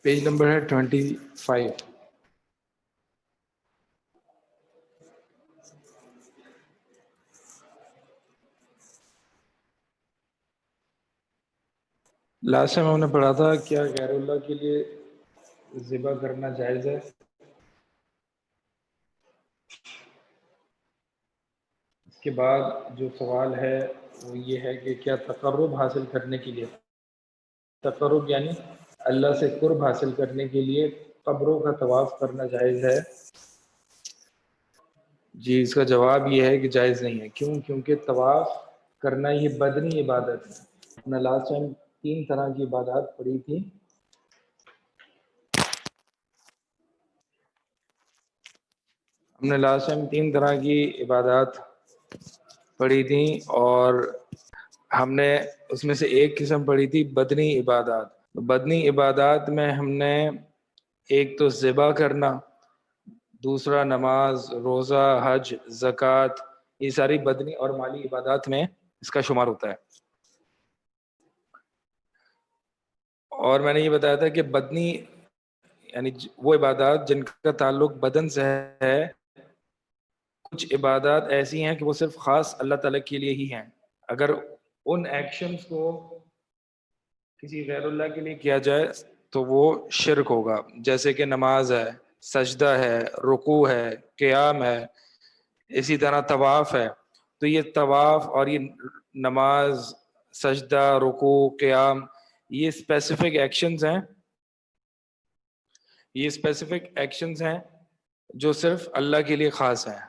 Page number ہے 25. Last time ہم نے پڑھا تھا کیا غیر اللہ کے لیے ذبح کرنا جائز ہے؟ اس کے بعد جو سوال ہے وہ یہ ہے کہ کیا تقرب حاصل کرنے کے لیے، تقرب یعنی اللہ سے قرب حاصل کرنے کے لیے قبروں کا طواف کرنا جائز ہے؟ جی اس کا جواب یہ ہے کہ جائز نہیں ہے. کیوں؟ کیونکہ طواف کرنا یہ بدنی عبادت ہے. ہم نے لاسٹ ٹائم 3 طرح کی عبادات پڑھی تھی. طرح کی عبادات پڑھی تھیں اور ہم نے اس میں سے ایک قسم پڑھی تھی بدنی عبادات. بدنی عبادات میں ہم نے ایک تو ذبح کرنا، دوسرا نماز، روزہ، حج، زکوٰۃ، یہ ساری بدنی اور مالی عبادات میں اس کا شمار ہوتا ہے. اور میں نے یہ بتایا تھا کہ بدنی یعنی وہ عبادات جن کا تعلق بدن سے ہے. کچھ عبادات ایسی ہیں کہ وہ صرف خاص اللہ تعالیٰ کے لیے ہی ہیں. اگر ان ایکشنز کو کسی غیر اللہ کے لیے کیا جائے تو وہ شرک ہوگا. جیسے کہ نماز ہے، سجدہ ہے، رکوع ہے، قیام ہے، اسی طرح طواف ہے. تو یہ طواف اور یہ نماز، سجدہ، رکوع، قیام، یہ اسپیسیفک ایکشنز ہیں جو صرف اللہ کے لیے خاص ہیں.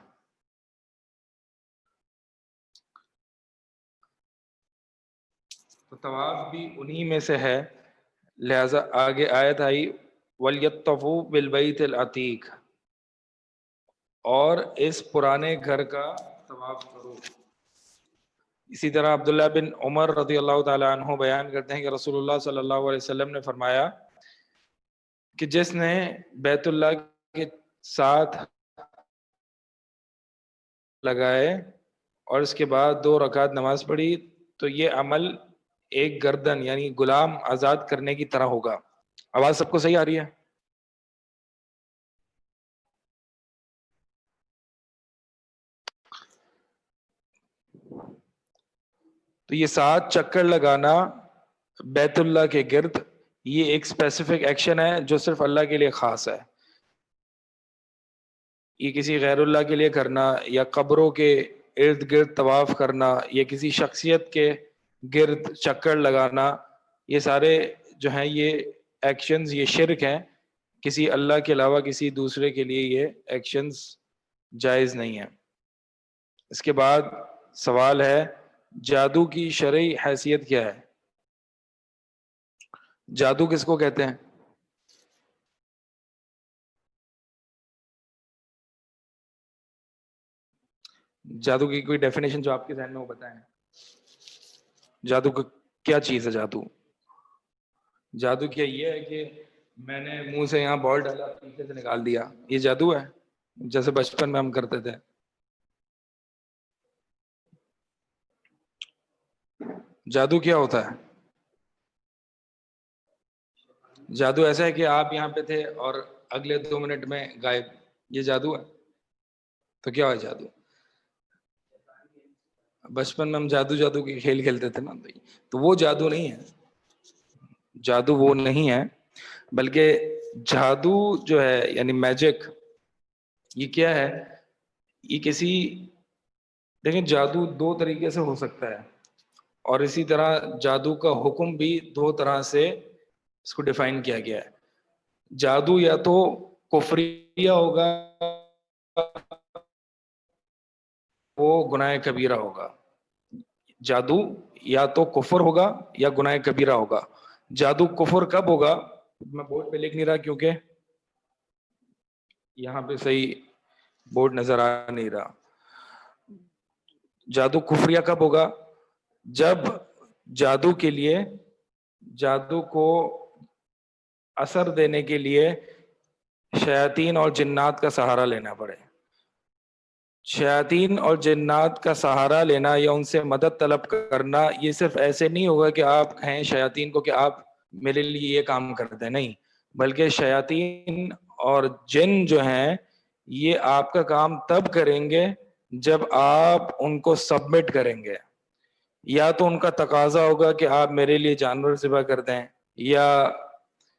تو طواف بھی انہی میں سے ہے. لہذا آگے آیت آئی وَلْيَطَّوفُوا بِالْبَيْتِ الْعَتِيقِ، اور اس پرانے گھر کا طواف کرو. اسی طرح عبداللہ بن عمر رضی اللہ تعالی عنہ بیان کرتے ہیں کہ رسول اللہ صلی اللہ علیہ وسلم نے فرمایا کہ جس نے بیت اللہ کے ساتھ لگائے اور اس کے بعد 2 رکعت نماز پڑھی تو یہ عمل ایک گردن یعنی غلام آزاد کرنے کی طرح ہوگا. آواز سب کو صحیح آ رہی ہے؟ تو یہ 7 چکر لگانا بیت اللہ کے گرد، یہ ایک اسپیسیفک ایکشن ہے جو صرف اللہ کے لیے خاص ہے. یہ کسی غیر اللہ کے لیے کرنا یا قبروں کے ارد گرد طواف کرنا یا کسی شخصیت کے گرد چکر لگانا، یہ سارے جو ہیں یہ ایکشنز یہ شرک ہیں. کسی اللہ کے علاوہ کسی دوسرے کے لیے یہ ایکشنز جائز نہیں ہیں. اس کے بعد سوال ہے جادو کی شرعی حیثیت کیا ہے؟ جادو کس کو کہتے ہیں؟ جادو کی کوئی ڈیفینیشن جو آپ کے ذہن میں وہ بتائیں. جادو کا کیا چیز ہے؟ جادو کیا یہ ہے کہ میں نے منہ سے یہاں بال ڈالا پیچھے سے نکال دیا، یہ جادو ہے جیسے بچپن میں ہم کرتے تھے؟ جادو کیا ہوتا ہے؟ جادو ایسا ہے کہ آپ یہاں پہ تھے اور اگلے 2 منٹ میں غائب، یہ جادو ہے؟ تو کیا ہے جادو؟ بچپن میں ہم جادو کے کھیل کھیلتے تھے نا، تو وہ جادو نہیں ہے. جادو وہ نہیں ہے، بلکہ جادو جو ہے یعنی میجک، یہ کیا ہے؟ یہ کسی دیکھیں جادو 2 طریقے سے ہو سکتا ہے، اور اسی طرح جادو کا حکم بھی 2 طرح سے اس کو ڈیفائن کیا گیا ہے. جادو یا تو کفریہ ہوگا، وہ گناہ کبیرہ ہوگا. جادو یا تو کفر ہوگا یا گناہ کبیرہ ہوگا. جادو کفر کب ہوگا؟ میں بورڈ پہ لکھ نہیں رہا کیونکہ یہاں پہ صحیح بورڈ نظر آ نہیں رہا. جادو کفریہ کب ہوگا؟ جب جادو کے لیے، جادو کو اثر دینے کے لیے شیاطین اور جنات کا سہارا لینا پڑے. شیاطین اور جنات کا سہارا لینا یا ان سے مدد طلب کرنا، یہ صرف ایسے نہیں ہوگا کہ آپ کہیں شیاطین کو کہ آپ میرے لیے یہ کام کرتے ہیں، نہیں، بلکہ شیاطین اور جن جو ہیں یہ آپ کا کام تب کریں گے جب آپ ان کو سبمٹ کریں گے. یا تو ان کا تقاضا ہوگا کہ آپ میرے لیے جانور ذبح کر دیں، یا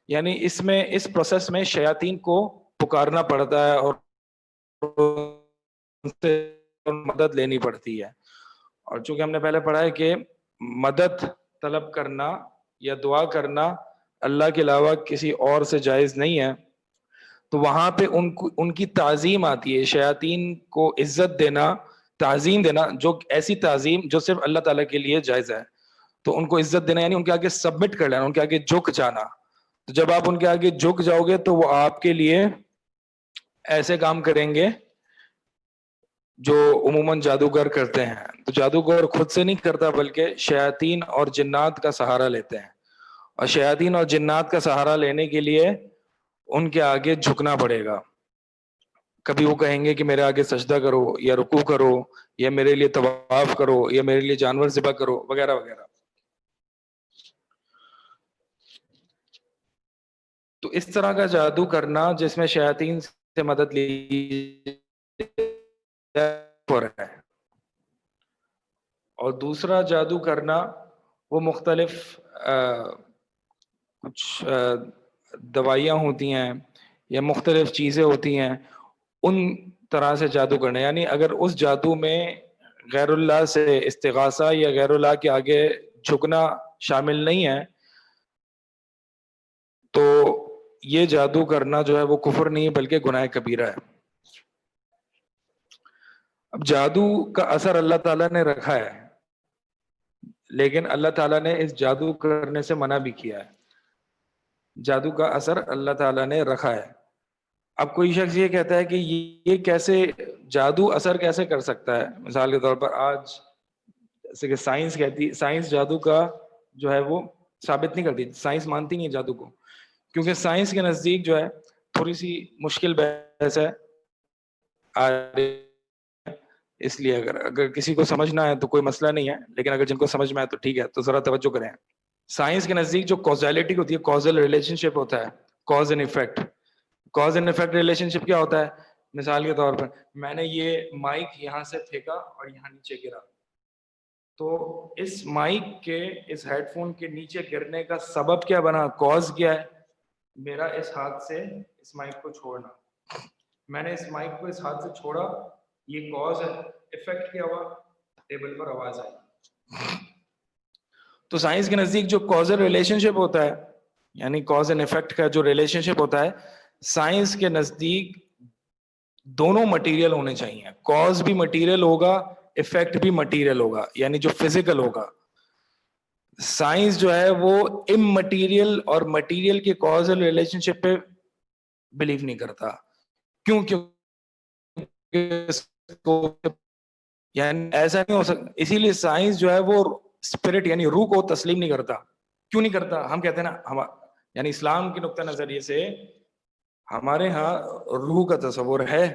یعنی اس میں اس پروسیس میں شیاطین کو پکارنا پڑتا ہے اور ان سے مدد لینی پڑتی ہے. اور چونکہ ہم نے پہلے پڑھا ہے کہ مدد طلب کرنا یا دعا کرنا اللہ کے علاوہ کسی اور سے جائز نہیں ہے، تو وہاں پہ ان کی تعظیم آتی ہے. شیاطین کو عزت دینا، تعظیم دینا، جو ایسی تعظیم جو صرف اللہ تعالیٰ کے لیے جائز ہے، تو ان کو عزت دینا یعنی ان کے آگے سبمٹ کر لینا، ان کے آگے جھک جانا. تو جب آپ ان کے آگے جھک جاؤ گے تو وہ آپ کے لیے ایسے کام کریں گے جو عموماً جادوگر کرتے ہیں. تو جادوگر خود سے نہیں کرتا بلکہ شیاطین اور جنات کا سہارا لیتے ہیں، اور شیاطین اور جنات کا سہارا لینے کے لیے ان کے آگے جھکنا پڑے گا. کبھی وہ کہیں گے کہ میرے آگے سجدہ کرو یا رکوع کرو یا میرے لیے طواف کرو یا میرے لیے جانور ذبح کرو وغیرہ وغیرہ. تو اس طرح کا جادو کرنا جس میں شیاطین سے مدد لی ہو رہا ہے. اور دوسرا جادو کرنا وہ مختلف کچھ دوائیاں ہوتی ہیں یا مختلف چیزیں ہوتی ہیں، ان طرح سے جادو کرنا، یعنی اگر اس جادو میں غیر اللہ سے استغاثہ یا غیر اللہ کے آگے جھکنا شامل نہیں ہے تو یہ جادو کرنا جو ہے وہ کفر نہیں ہے بلکہ گناہ کبیرہ ہے. اب جادو کا اثر اللہ تعالیٰ نے رکھا ہے، لیکن اللہ تعالیٰ نے اس جادو کرنے سے منع بھی کیا ہے. جادو کا اثر اللہ تعالیٰ نے رکھا ہے. اب کوئی شخص یہ کہتا ہے کہ یہ کیسے جادو اثر کیسے کر سکتا ہے. مثال کے طور پر آج جیسے کہ سائنس کہتی، سائنس جادو کا جو ہے وہ ثابت نہیں کرتی، سائنس مانتی نہیں جادو کو، کیونکہ سائنس کے نزدیک جو ہے تھوڑی سی مشکل بحث ہے. اس لیے اگر کسی کو سمجھنا ہے تو کوئی مسئلہ نہیں ہے، لیکن اگر جن کو سمجھ میں آئے تو ٹھیک ہے، تو ذرا توجہ کریں. سائنس کے نزدیک جو کوزیلٹی ہوتی ہے، کوزل ریلیشن شپ ہوتا ہے، cause and effect. Cause and effect relationship کیا ہوتا ہے؟ مثال کے طور پر میں نے یہ مائک یہاں سے پھینکا اور یہاں نیچے گرا، تو اس مائک کے اس ہیڈ فون کے نیچے گرنے کا سبب کیا بنا، کاز کیا ہے؟ میرا اس ہاتھ سے اس مائک کو چھوڑنا. میں نے اس مائک کو اس ہاتھ سے چھوڑا، یہ کاز ہے. افیکٹ کیا ہوا؟ ٹیبل پر آواز آئی. تو سائنس کے نزدیک جو کازل ریلیشن شپ ہوتا ہے، یعنی کاز اینڈ افیکٹ کا جو ریلیشن شپ ہوتا ہے، سائنس کے نزدیک دونوں مٹیریل ہونے چاہیے. کاز بھی مٹیریل ہوگا، افیکٹ بھی مٹیریل ہوگا، یعنی جو فزیکل ہوگا. سائنس جو ہے وہ اممٹیریل اور مٹیریل کے کازل ریلیشن شپ پہ بلیو نہیں کرتا. کیوں؟ یعنی ایسا نہیں ہو سکتا. اسی لیے سائنس جو ہے وہ اسپرٹ یعنی روح کو تسلیم نہیں کرتا. کیوں نہیں کرتا؟ ہم کہتے ہیں نا، یعنی اسلام کے نقطہ نظریے سے ہمارے ہاں روح کا تصور ہے،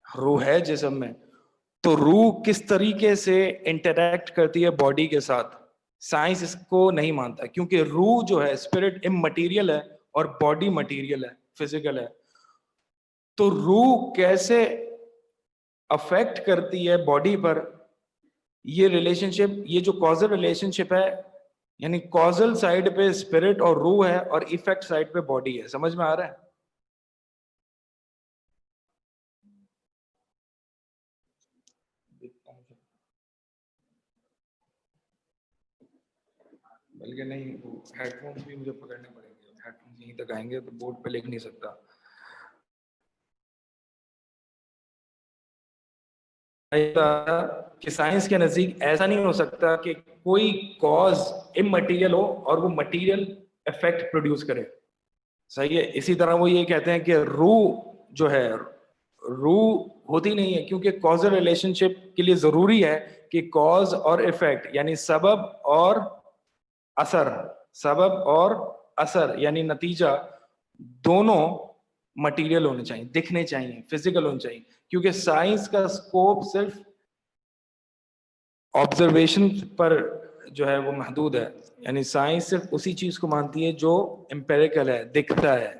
روح ہے جسم میں. تو روح کس طریقے سے انٹریکٹ کرتی ہے باڈی کے ساتھ، سائنس اس کو نہیں مانتا، کیونکہ روح جو ہے اسپرٹ اممٹیریل ہے اور باڈی مٹیریل ہے، فزیکل ہے. تو روح کیسے افیکٹ کرتی ہے باڈی پر، یہ ریلیشن شپ، یہ جو کازل ریلیشن شپ ہے، یعنی کازل سائڈ پہ اسپرٹ اور روح ہے اور ایفیکٹ سائڈ پہ باڈی ہے. سمجھ میں آ رہا ہے؟ بلکہ نہیں، ہیڈ فونس بھی مجھے پکڑنے پڑیں گے، ہیڈ فونس یہیں تک آئیں گے تو بورڈ پہ لکھ نہیں سکتا. کہ سائنس کے نزدیک ایسا نہیں ہو سکتا کہ کوئی کاز اممٹیریل ہو اور وہ مٹیریل افیکٹ پروڈیوس کرے. صحیح ہے. اسی طرح وہ یہ کہتے ہیں کہ روح جو ہے، روح ہوتی نہیں ہے، کیونکہ کازل ریلیشن شپ کے لیے ضروری ہے کہ کاز اور افیکٹ یعنی سبب اور اثر، سبب اور اثر یعنی نتیجہ دونوں مٹیریل ہونے چاہیے، دکھنے چاہیے، فزیکل ہونے چاہیے. کیونکہ سائنس کا اسکوپ صرف آبزرویشن پر جو ہے وہ محدود ہے. یعنی سائنس صرف اسی چیز کو مانتی ہے جو امپیریکل ہے, دکھتا ہے,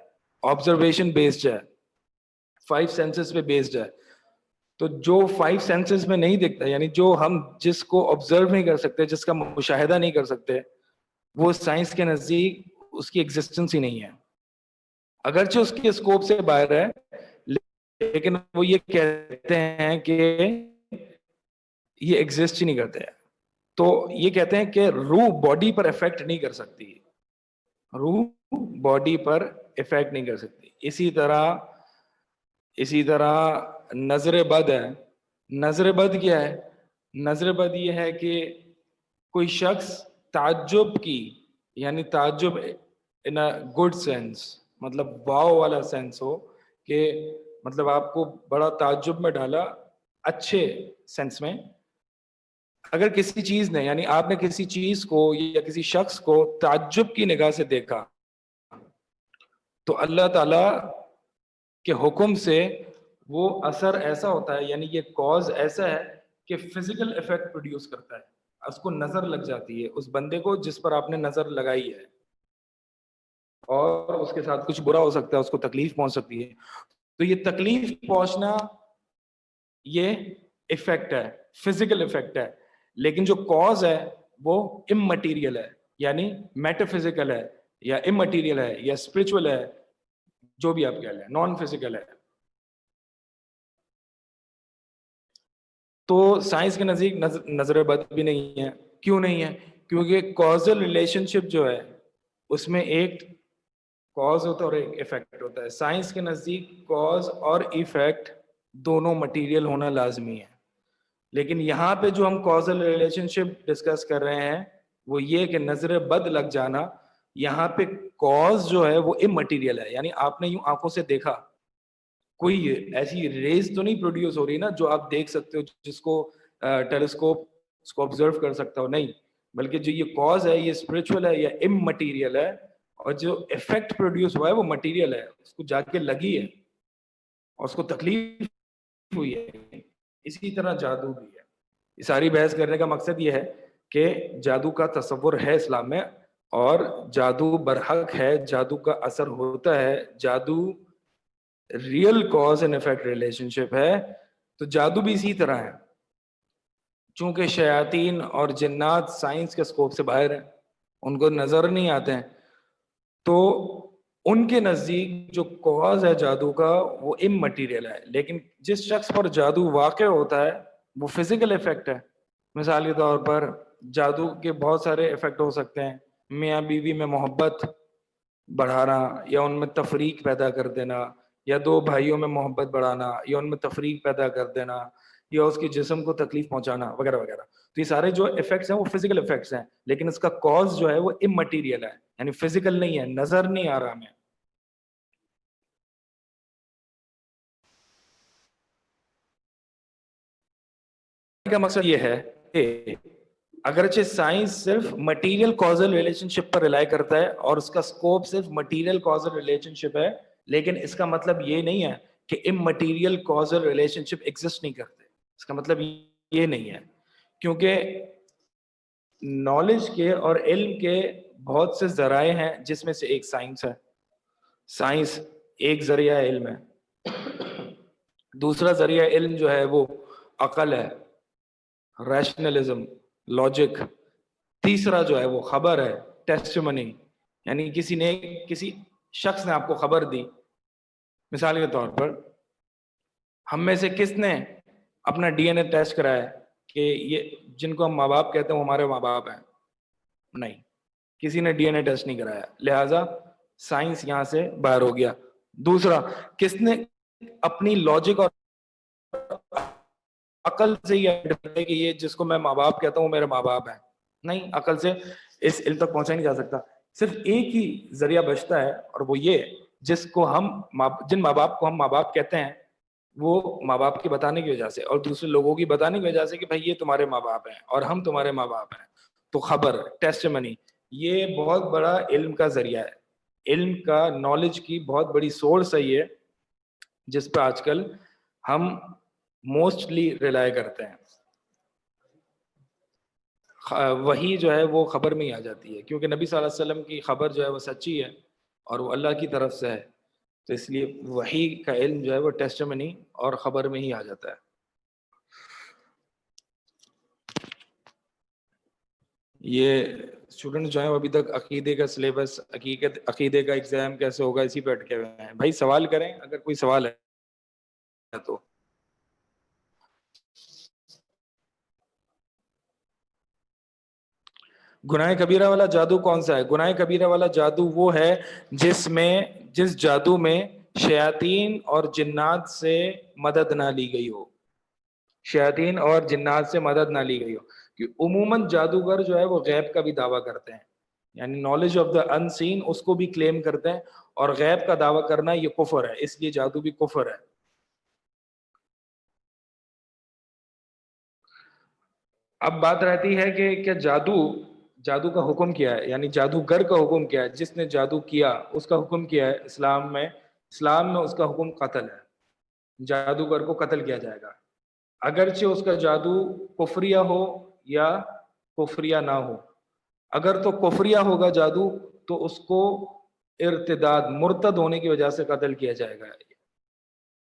آبزرویشن بیسڈ ہے, 5 سینسز پہ بیسڈ ہے. تو جو 5 سینسز میں نہیں دکھتا, یعنی جو ہم جس کو آبزرو نہیں کر سکتے, جس کا مشاہدہ نہیں کر سکتے, وہ سائنس کے نزدیک اس کی ایگزسٹنس ہی نہیں ہے. اگرچہ اس کے اسکوپ سے باہر ہے, لیکن وہ یہ کہتے ہیں کہ یہ ایگزسٹ ہی نہیں کرتے. تو یہ کہتے ہیں کہ روح باڈی پر افیکٹ نہیں کر سکتی, روح باڈی پر افیکٹ نہیں کر سکتی. اسی طرح نظر بد ہے. نظر بد کیا ہے؟ نظر بد یہ ہے کہ کوئی شخص تعجب کی, یعنی تعجب ان گڈ سینس, مطلب واو والا سینس ہو, کہ مطلب آپ کو بڑا تعجب میں ڈالا اچھے سینس میں. اگر کسی چیز نے, یعنی آپ نے کسی چیز کو یا کسی شخص کو تعجب کی نگاہ سے دیکھا, تو اللہ تعالی کے حکم سے وہ اثر ایسا ہوتا ہے, یعنی یہ کاز ایسا ہے کہ فزیکل افیکٹ پروڈیوس کرتا ہے. اس کو نظر لگ جاتی ہے, اس بندے کو جس پر آپ نے نظر لگائی ہے, اور اس کے ساتھ کچھ برا ہو سکتا ہے, اس کو تکلیف پہنچ سکتی ہے. تو یہ تکلیف پہنچنا یہ افیکٹ ہے, فزیکل افیکٹ ہے. لیکن جو کاز ہے وہ اممٹیریل ہے, یعنی میٹا فزیکل ہے, یا اممٹیریل ہے, یا اسپرچل ہے, جو بھی آپ کہہ لیں, نان فزیکل ہے. تو سائنس کے نزدیک نظر بد بھی نہیں ہے. کیوں نہیں ہے؟ کیونکہ کازل ریلیشن شپ جو ہے اس میں ایک کاز ہوتا ہے اور ایک ایفیکٹ ہوتا ہے. سائنس کے نزدیک کاز اور ایفیکٹ دونوں مٹیریل ہونا لازمی ہے. لیکن یہاں پہ جو ہم کازل ریلیشن شپ ڈسکس کر رہے ہیں وہ یہ کہ نظر بد لگ جانا, یہاں پہ کاز جو ہے وہ اممٹیریل ہے. یعنی آپ نے یوں آنکھوں سے دیکھا, کوئی ایسی ریز تو نہیں پروڈیوس ہو رہی نا جو آپ دیکھ سکتے ہو, جس کو ٹیلیسکوپ اس کو آبزرو کر سکتا ہو, نہیں. بلکہ جو یہ کاز ہے یہ اسپرچل ہے یا اممٹیریل ہے, اور جو افیکٹ پروڈیوس ہوا ہے وہ مٹیریل ہے, اس کو جا کے لگی ہے اور اس کو تکلیف ہوئی ہے. اسی طرح جادو بھی ہے. یہ ساری بحث کرنے کا مقصد یہ ہے کہ جادو کا تصور ہے اسلام میں, اور جادو برحق ہے, جادو کا اثر ہوتا ہے, جادو real cause and effect relationship ہے. تو جادو بھی اسی طرح ہے. چونکہ شیاطین اور جنات سائنس کے سکوپ سے باہر ہیں, ان کو نظر نہیں آتے ہیں, تو ان کے نزدیک جو کاز ہے جادو کا وہ اممٹیریل ہے. لیکن جس شخص پر جادو واقع ہوتا ہے وہ فزیکل افیکٹ ہے. مثال کے طور پر جادو کے بہت سارے افیکٹ ہو سکتے ہیں. میاں بیوی میں محبت بڑھانا, یا ان میں تفریق پیدا کر دینا, یا دو بھائیوں میں محبت بڑھانا, یا ان میں تفریق پیدا کر دینا, یا اس کے جسم کو تکلیف پہنچانا, وغیرہ وغیرہ. تو یہ سارے جو افیکٹس ہیں وہ فزیکل افیکٹس ہیں, لیکن اس کا کاز جو ہے وہ اممٹیریل ہے, یعنی فزیکل نہیں ہے, نظر نہیں آ رہا ہمیں. کا مقصد یہ ہے کہ اگرچہ سائنس صرف مٹیریل کازل ریلیشن شپ پر ریلائی کرتا ہے اور اس کا سکوپ صرف مٹیریل کازل ریلیشن شپ ہے, لیکن اس کا مطلب یہ نہیں ہے کہ اممٹیریل کازل ریلیشن شپ ایگزسٹ نہیں کرتے. اس کا مطلب یہ نہیں ہے, کیونکہ نالج کے اور علم کے بہت سے ذرائع ہیں, جس میں سے ایک سائنس ہے. سائنس ایک ذریعہ علم ہے. دوسرا ذریعہ علم جو ہے وہ عقل ہے, ریشنلزم, لاجک. تیسرا جو ہے وہ خبر ہے, ٹیسٹمنی, یعنی کسی شخص نے آپ کو خبر دی. مثال کے طور پر ہم میں سے کس نے اپنا ڈی این اے ٹیسٹ کرایا کہ یہ جن کو ہم ماں باپ کہتے ہیں وہ ہمارے ماں باپ ہیں؟ نہیں, کسی نے ڈی این اے ٹیسٹ نہیں کرایا, لہذا سائنس یہاں سے باہر ہو گیا. دوسرا, کس نے اپنی لاجک اور عقل سے یہ کہ یہ جس کو میں ماں باپ کہتا ہوں وہ میرے ماں باپ ہیں؟ نہیں, عقل سے اس علم تک پہنچا نہیں جا سکتا. صرف ایک ہی ذریعہ بچتا ہے, اور وہ یہ جس کو جن ماں باپ کو ہم ماں باپ کہتے ہیں وہ ماں باپ کی بتانے کی وجہ سے اور دوسرے لوگوں کی بتانے کی وجہ سے کہ بھائی یہ تمہارے ماں باپ ہیں اور ہم تمہارے ماں باپ ہیں. تو خبر, ٹیسٹمنی, یہ بہت بڑا علم کا ذریعہ ہے. علم کا, نالج کی بہت بڑی سورس ہے یہ, جس پہ آج کل ہم موسٹلی ریلائی کرتے ہیں. وہی جو ہے وہ خبر میں ہی آ جاتی ہے، کیونکہ نبی صلی اللہ علیہ وسلم کی خبر جو ہے وہ سچی ہے اور وہ اللہ کی طرف سے ہے، تو اس لیے وحی کا علم جو ہے وہ ٹیسٹمنی اور خبر میں ہی آ جاتا ہے۔ یہ اسٹوڈنٹ جو ہیں وہ ابھی تک عقیدے کا سلیبس، عقیدے کا ایگزام کیسے ہوگا اسی پہ اٹکے ہوئے ہیں۔ بھائی سوال کریں اگر کوئی سوال ہے تو۔ گناہ کبیرہ والا جادو کون سا ہے؟ گناہ کبیرہ والا جادو وہ ہے جس جادو میں شیاطین اور جنات سے مدد نہ لی گئی ہو، شیاطین اور جنات سے مدد نہ لی گئی ہو، کہ عموماً جادوگر جو ہے وہ غیب کا بھی دعویٰ کرتے ہیں، یعنی نالج آف دا ان سین اس کو بھی کلیم کرتے ہیں، اور غیب کا دعویٰ کرنا یہ کفر ہے، اس لیے جادو بھی کفر ہے۔ اب بات رہتی ہے کہ کیا جادو کا حکم کیا ہے، یعنی جادوگر کا حکم کیا ہے، جس نے جادو کیا اس کا حکم کیا ہے؟ اسلام میں اس کا حکم قتل ہے، جادوگر کو قتل کیا جائے گا، اگرچہ اس کا جادو کفریہ ہو یا کفریہ نہ ہو۔ اگر تو کفریہ ہوگا جادو تو اس کو ارتداد، مرتد ہونے کی وجہ سے قتل کیا جائے گا،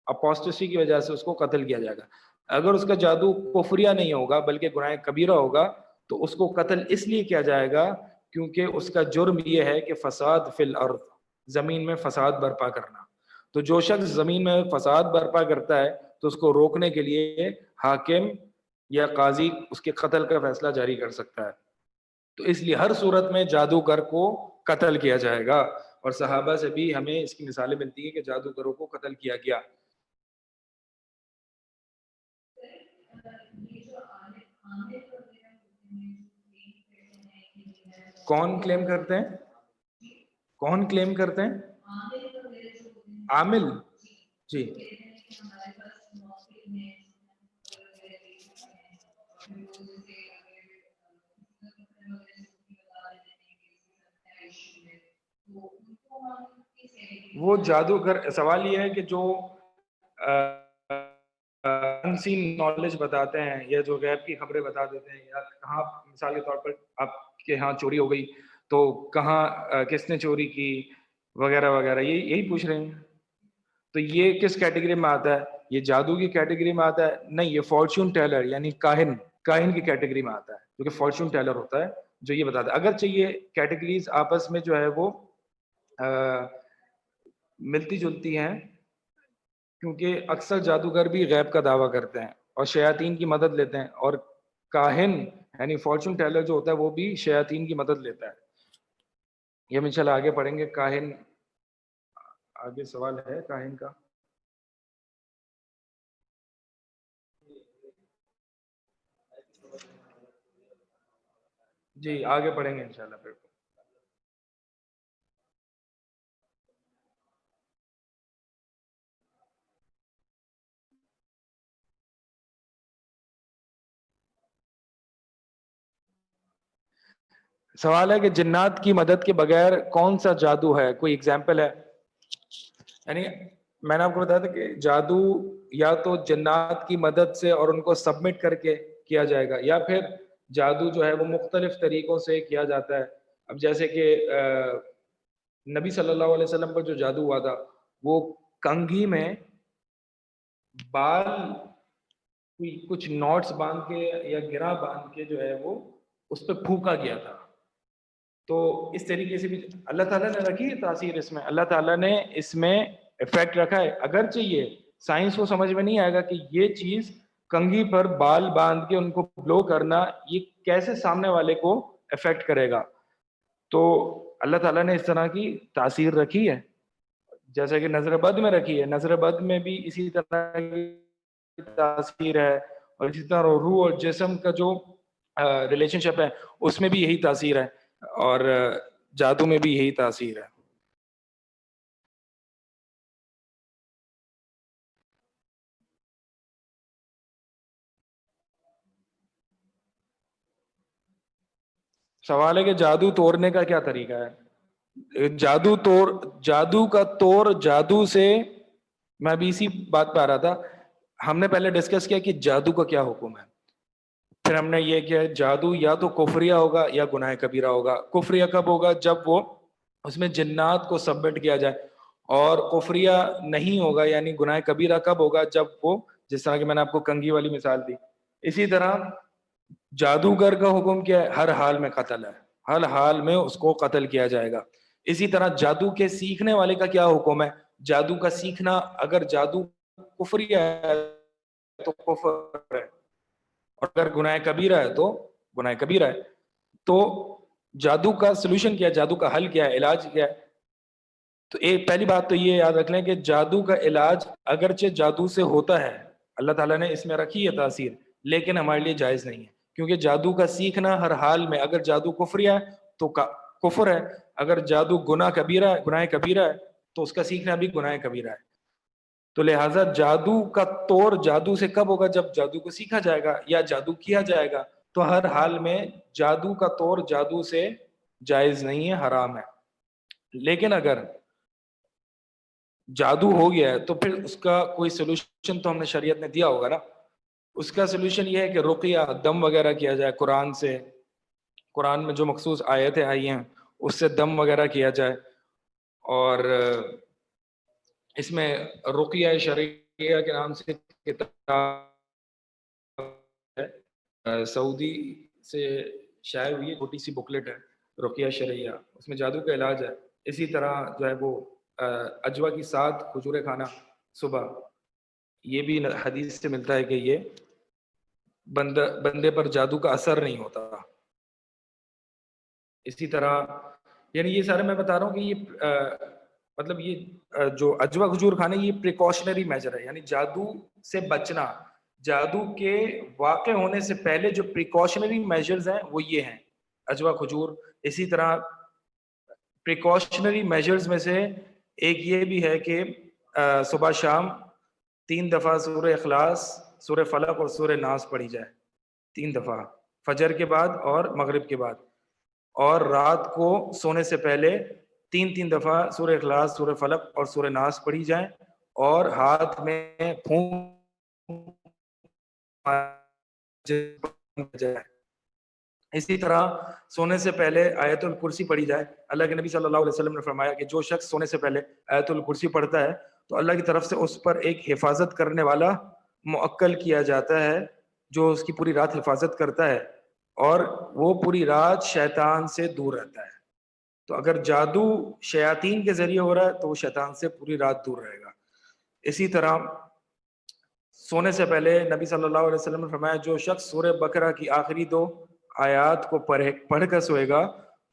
اپوسٹسی کی وجہ سے اس کو قتل کیا جائے گا۔ اگر اس کا جادو کفریہ نہیں ہوگا بلکہ گناہ کبیرہ ہوگا تو اس کو قتل اس لیے کیا جائے گا کیونکہ اس کا جرم یہ ہے کہ فساد فی الارض، زمین میں فساد برپا کرنا۔ تو جو شخص زمین میں فساد برپا کرتا ہے تو اس کو روکنے کے لیے حاکم یا قاضی اس کے قتل کا فیصلہ جاری کر سکتا ہے، تو اس لیے ہر صورت میں جادوگر کو قتل کیا جائے گا، اور صحابہ سے بھی ہمیں اس کی مثالیں ملتی ہیں کہ جادوگروں کو قتل کیا گیا۔ کون کلیم کرتے ہیں؟ کون کلیم کرتے ہیں؟ عامل جی۔ وہ جادوگر، سوال یہ ہے کہ جو انسین نالج بتاتے ہیں یا جو غیب کی خبریں بتا دیتے ہیں، یا کہاں مثال کے طور پر آپ کے ہاں چوری ہو گئی تو کہاں کس نے چوری کی وغیرہ وغیرہ، یہی پوچھ رہے ہیں۔ تو یہ کس کیٹیگری میں آتا ہے؟ یہ جادو کی کیٹیگری میں آتا ہے؟ نہیں، یہ فارچون ٹیلر یعنی کاہن کی کیٹیگری میں آتا ہے، جو کہ فارچون ٹیلر ہوتا ہے جو یہ بتاتا ہے۔ اگرچہ یہ کیٹیگریز آپس میں جو ہے وہ ملتی جلتی ہیں، کیونکہ اکثر جادوگر بھی غیب کا دعویٰ کرتے ہیں اور شیاطین کی مدد لیتے ہیں، اور کاہن یعنی فارچون ٹیلر جو ہوتا ہے وہ بھی شیاطین کی مدد لیتا ہے۔ یہ ہم انشاءاللہ آگے پڑھیں گے۔ کاہن، آگے سوال ہے کاہن کا؟ جی آگے پڑھیں گے انشاءاللہ پھر۔ سوال ہے کہ جنات کی مدد کے بغیر کون سا جادو ہے، کوئی اگزامپل ہے؟ یعنی میں نے آپ کو بتایا تھا کہ جادو یا تو جنات کی مدد سے اور ان کو سبمٹ کر کے کیا جائے گا، یا پھر جادو جو ہے وہ مختلف طریقوں سے کیا جاتا ہے۔ اب جیسے کہ نبی صلی اللہ علیہ وسلم پر جو جادو ہوا تھا وہ کنگھی میں بال کچھ نوٹس باندھ کے یا گرا باندھ کے جو ہے وہ اس پہ پھونکا گیا تھا۔ تو اس طریقے سے بھی اللہ تعالیٰ نے رکھی ہے تاثیر، اس میں اللہ تعالیٰ نے اس میں افیکٹ رکھا ہے۔ اگرچہ یہ سائنس کو سمجھ میں نہیں آئے گا کہ یہ چیز کنگھی پر بال باندھ کے ان کو بلو کرنا یہ کیسے سامنے والے کو افیکٹ کرے گا، تو اللہ تعالیٰ نے اس طرح کی تاثیر رکھی ہے، جیسے کہ نظر بد میں رکھی ہے۔ نظر بد میں بھی اسی طرح کی تاثیر ہے، اور اسی طرح روح اور جسم کا جو ریلیشن شپ ہے اس میں بھی یہی تاثیر ہے، اور جادو میں بھی یہی تاثیر ہے۔ سوال ہے کہ جادو توڑنے کا کیا طریقہ ہے؟ جادو کا توڑ، جادو سے میں بھی اسی بات پہ آ رہا تھا، ہم نے پہلے ڈسکس کیا کہ جادو کا کیا حکم ہے۔ پھر ہم نے یہ کیا جادو یا تو کفریہ ہوگا یا گناہ کبیرہ ہوگا. کفریہ کب ہوگا؟ جب وہ اس میں جنات کو سبمٹ کیا جائے. اور کفریہ نہیں ہوگا یعنی گناہ کبیرہ کب ہوگا؟ جب وہ جس طرح کہ میں نے آپ کو کنگھی والی مثال دی. اسی طرح جادوگر کا حکم کیا ہے؟ ہر حال میں قتل ہے، ہر حال میں اس کو قتل کیا جائے گا. اسی طرح جادو کے سیکھنے والے کا کیا حکم ہے؟ جادو کا سیکھنا، اگر جادو کفریہ ہے تو کفر ہے، اور اگر گناہ کبیرہ ہے تو گناہ کبیرہ ہے. تو جادو کا سلوشن کیا ہے؟ جادو کا حل کیا ہے؟ علاج کیا ہے؟ تو ایک پہلی بات تو یہ یاد رکھ لیں کہ جادو کا علاج اگرچہ جادو سے ہوتا ہے، اللہ تعالیٰ نے اس میں رکھی ہے تاثیر، لیکن ہمارے لیے جائز نہیں ہے. کیونکہ جادو کا سیکھنا ہر حال میں، اگر جادو کفریہ ہے تو کفر ہے، اگر جادو گناہ کبیرہ ہے تو اس کا سیکھنا بھی گناہ کبیرہ ہے. تو لہٰذا جادو کا طور جادو سے کب ہوگا؟ جب جادو کو سیکھا جائے گا یا جادو کیا جائے گا. تو ہر حال میں جادو کا طور جادو سے جائز نہیں ہے، حرام ہے. لیکن اگر جادو ہو گیا ہے تو پھر اس کا کوئی سولوشن تو ہم نے شریعت نے دیا ہوگا نا. اس کا سولوشن یہ ہے کہ رقیہ دم وغیرہ کیا جائے، قرآن سے، قرآن میں جو مخصوص آیتیں آئی ہیں اس سے دم وغیرہ کیا جائے. اور اس میں رقیہ شرعیہ کے نام سے کتاب ہے، سعودی سے شائع ہوئی ہے، چھوٹی سی بکلیٹ ہے رقیہ شرعیہ، اس میں جادو کا علاج ہے. اسی طرح جو ہے وہ اجوا کی 7 کھجوریں کھانا صبح، یہ بھی حدیث سے ملتا ہے کہ یہ بندے پر جادو کا اثر نہیں ہوتا. اسی طرح یعنی یہ سارے میں بتا رہا ہوں کہ یہ مطلب یہ جو اجوا کھجور کھانے یہ پریکاشنری میجر ہے، یعنی جادو سے بچنا، جادو کے واقع ہونے سے پہلے جو پریکاشنری میجرز ہیں وہ یہ ہیں اجوا کھجور. اسی طرح پریکاشنری میجرز میں سے ایک یہ بھی ہے کہ صبح شام 3 دفعہ سورہ اخلاص، سورہ فلق اور سورہ ناس پڑھی جائے، 3 دفعہ فجر کے بعد اور مغرب کے بعد. اور رات کو سونے سے پہلے 3 دفعہ سورہ اخلاص، سورہ فلق اور سورہ ناس پڑھی جائیں، اور ہاتھ میں پھونک جائے. اسی طرح سونے سے پہلے آیت الکرسی پڑھی جائے. اللہ کے نبی صلی اللہ علیہ وسلم نے فرمایا کہ جو شخص سونے سے پہلے آیت الکرسی پڑھتا ہے تو اللہ کی طرف سے اس پر ایک حفاظت کرنے والا موکل کیا جاتا ہے جو اس کی پوری رات حفاظت کرتا ہے، اور وہ پوری رات شیطان سے دور رہتا ہے. تو اگر جادو شیاطین کے ذریعے ہو رہا ہے تو وہ شیطان سے پوری رات دور رہے گا. اسی طرح سونے سے پہلے نبی صلی اللہ علیہ وسلم نے فرمایا جو شخص سورہ بقرہ کی آخری 2 آیات کو پڑھ کر سوئے گا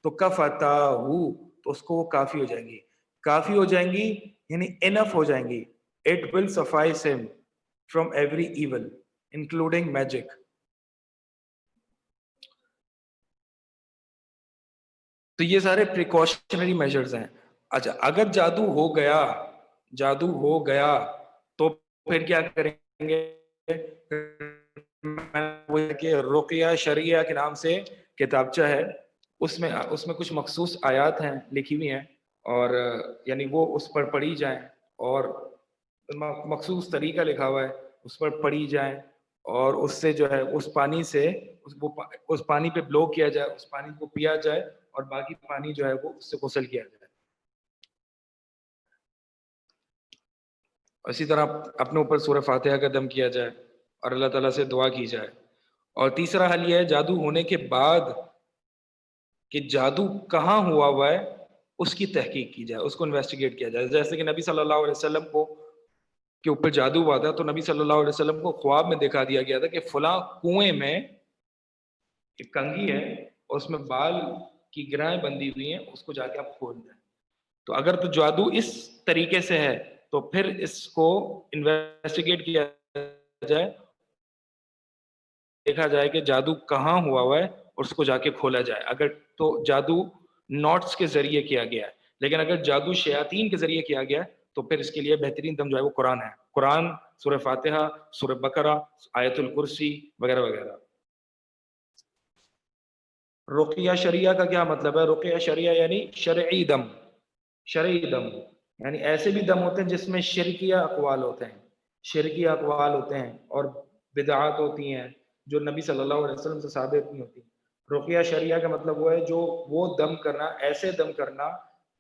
تو کفتاہو، تو اس کو وہ کافی ہو جائیں گی. کافی ہو جائیں گی یعنی انف ہو جائیں گی. It will suffice him from every evil including magic. تو یہ سارے پریکاشنری میجرز ہیں. اچھا اگر جادو ہو گیا تو پھر کیا کریں گے؟ کہ رقیہ شرعیہ کے نام سے کتابچہ ہے، اس میں کچھ مخصوص آیات ہیں لکھی ہوئی ہیں، اور یعنی وہ اس پر پڑھی جائیں، اور مخصوص طریقہ لکھا ہوا ہے اس پر پڑھی جائیں، اور اس سے جو ہے اس پانی سے اس پانی پہ بلو کیا جائے، اس پانی کو پیا جائے، اور باقی پانی جو ہے وہ اس سے غسل کیا جائے. اسی طرح اپنے اوپر سورہ فاتحہ کا دم کیا جائے اور اللہ تعالیٰ سے دعا کی جائے. اور تیسرا حل یہ ہے جادو ہونے کے بعد کہ جادو کہاں ہوا ہے اس کی تحقیق کی جائے، اس کو انویسٹیگیٹ کیا جائے. جیسے کہ نبی صلی اللہ علیہ وسلم کے اوپر جادو ہوا تھا تو نبی صلی اللہ علیہ وسلم کو خواب میں دکھا دیا گیا تھا کہ فلاں کنویں میں ایک کنگھی ہے اور اس میں بال کی گرہیں بندھی ہوئی ہیں، اس کو جا کے آپ کھول دیں. تو اگر تو جادو اس طریقے سے ہے تو پھر اس کو انویسٹیگیٹ کیا جائے، دیکھا جائے کہ جادو کہاں ہوا ہے اور اس کو جا کے کھولا جائے. اگر تو جادو نوٹس کے ذریعے کیا گیا ہے، لیکن اگر جادو شیاطین کے ذریعے کیا گیا ہے تو پھر اس کے لیے بہترین دم جو ہے وہ قرآن ہے. قرآن، سورہ فاتحہ، سورہ بقرہ، آیت الکرسی وغیرہ وغیرہ. رقیہ شرعیہ کا کیا مطلب ہے؟ رقیہ شرعیہ یعنی شرعی دم. شرعی دم یعنی ایسے بھی دم ہوتے ہیں جس میں شرکیہ اقوال ہوتے ہیں، اور بدعات ہوتی ہیں جو نبی صلی اللہ علیہ وسلم سے ثابت نہیں ہوتی. رقیہ شرعیہ کا مطلب وہ ہے جو وہ دم کرنا، ایسے دم کرنا،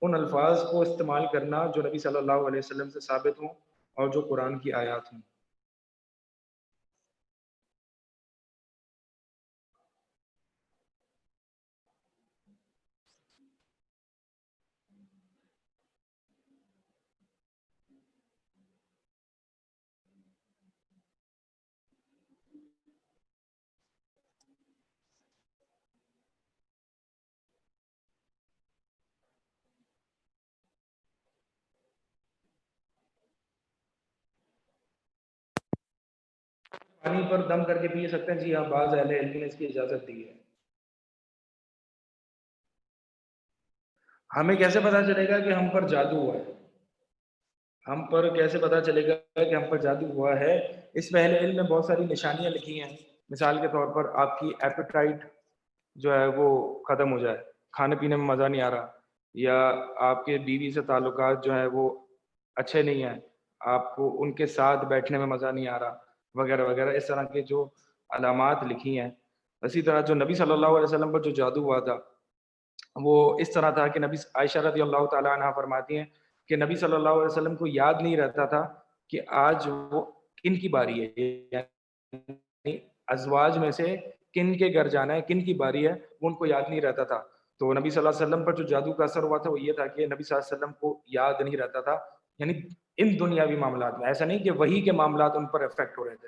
ان الفاظ کو استعمال کرنا جو نبی صلی اللہ علیہ وسلم سے ثابت ہوں اور جو قرآن کی آیات ہوں. پانی پر دم کر کے پی سکتے ہیں؟ جی ہاں، بعض اہل علم نے اس کی اجازت دی ہے. ہمیں کیسے پتا چلے گا کہ ہم پر جادو ہوا ہے؟ ہم پر کیسے پتا چلے گا کہ ہم پر جادو ہوا ہے؟ اس میں اہل علم نے بہت ساری نشانیاں لکھی ہیں. مثال کے طور پر آپ کی ایپیٹائٹ جو ہے وہ ختم ہو جائے، کھانے پینے میں مزہ نہیں آ رہا، یا آپ کے بیوی سے تعلقات جو ہیں وہ اچھے نہیں ہیں، آپ کو ان کے ساتھ بیٹھنے میں مزہ نہیں آ رہا، وغیرہ وغیرہ. اس طرح کے جو علامات لکھی ہیں. اسی طرح جو نبی صلی اللہ علیہ وسلم پر جو جادو ہوا تھا وہ اس طرح تھا کہ نبی عائشہ رضی اللہ تعالیٰ عنہ فرماتی ہیں کہ نبی صلی اللہ علیہ وسلم کو یاد نہیں رہتا تھا کہ آج وہ کن کی باری ہے، یعنی ازواج میں سے کن کے گھر جانا ہے، کن کی باری ہے، وہ ان کو یاد نہیں رہتا تھا. تو نبی صلی اللہ علیہ وسلم پر جو جادو کا اثر ہوا تھا وہ یہ تھا کہ نبی صلی اللہ علیہ وسلم کو یاد نہیں رہتا تھا، یعنی ان دنیاوی معاملات میں. ایسا نہیں کہ وہی کے معاملات ان پر افیکٹ ہو رہے تھے.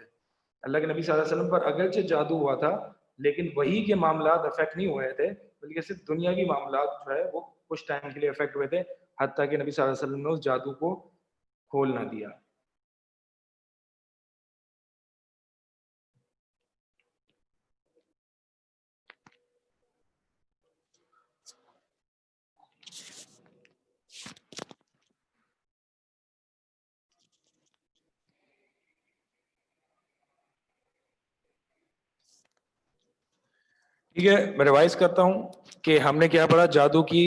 اللہ کے نبی صلی اللہ علیہ وسلم پر اگرچہ جادو ہوا تھا لیکن وہی کے معاملات افیکٹ نہیں ہوئے تھے، بلکہ صرف دنیاوی معاملات جو ہے وہ کچھ ٹائم کے لیے افیکٹ ہوئے تھے، حتیٰ کہ نبی صلی اللہ علیہ وسلم نے اس جادو کو کھول نہ دیا. ٹھیک ہے، میں ریوائز کرتا ہوں کہ ہم نے کیا پڑھا. جادو کی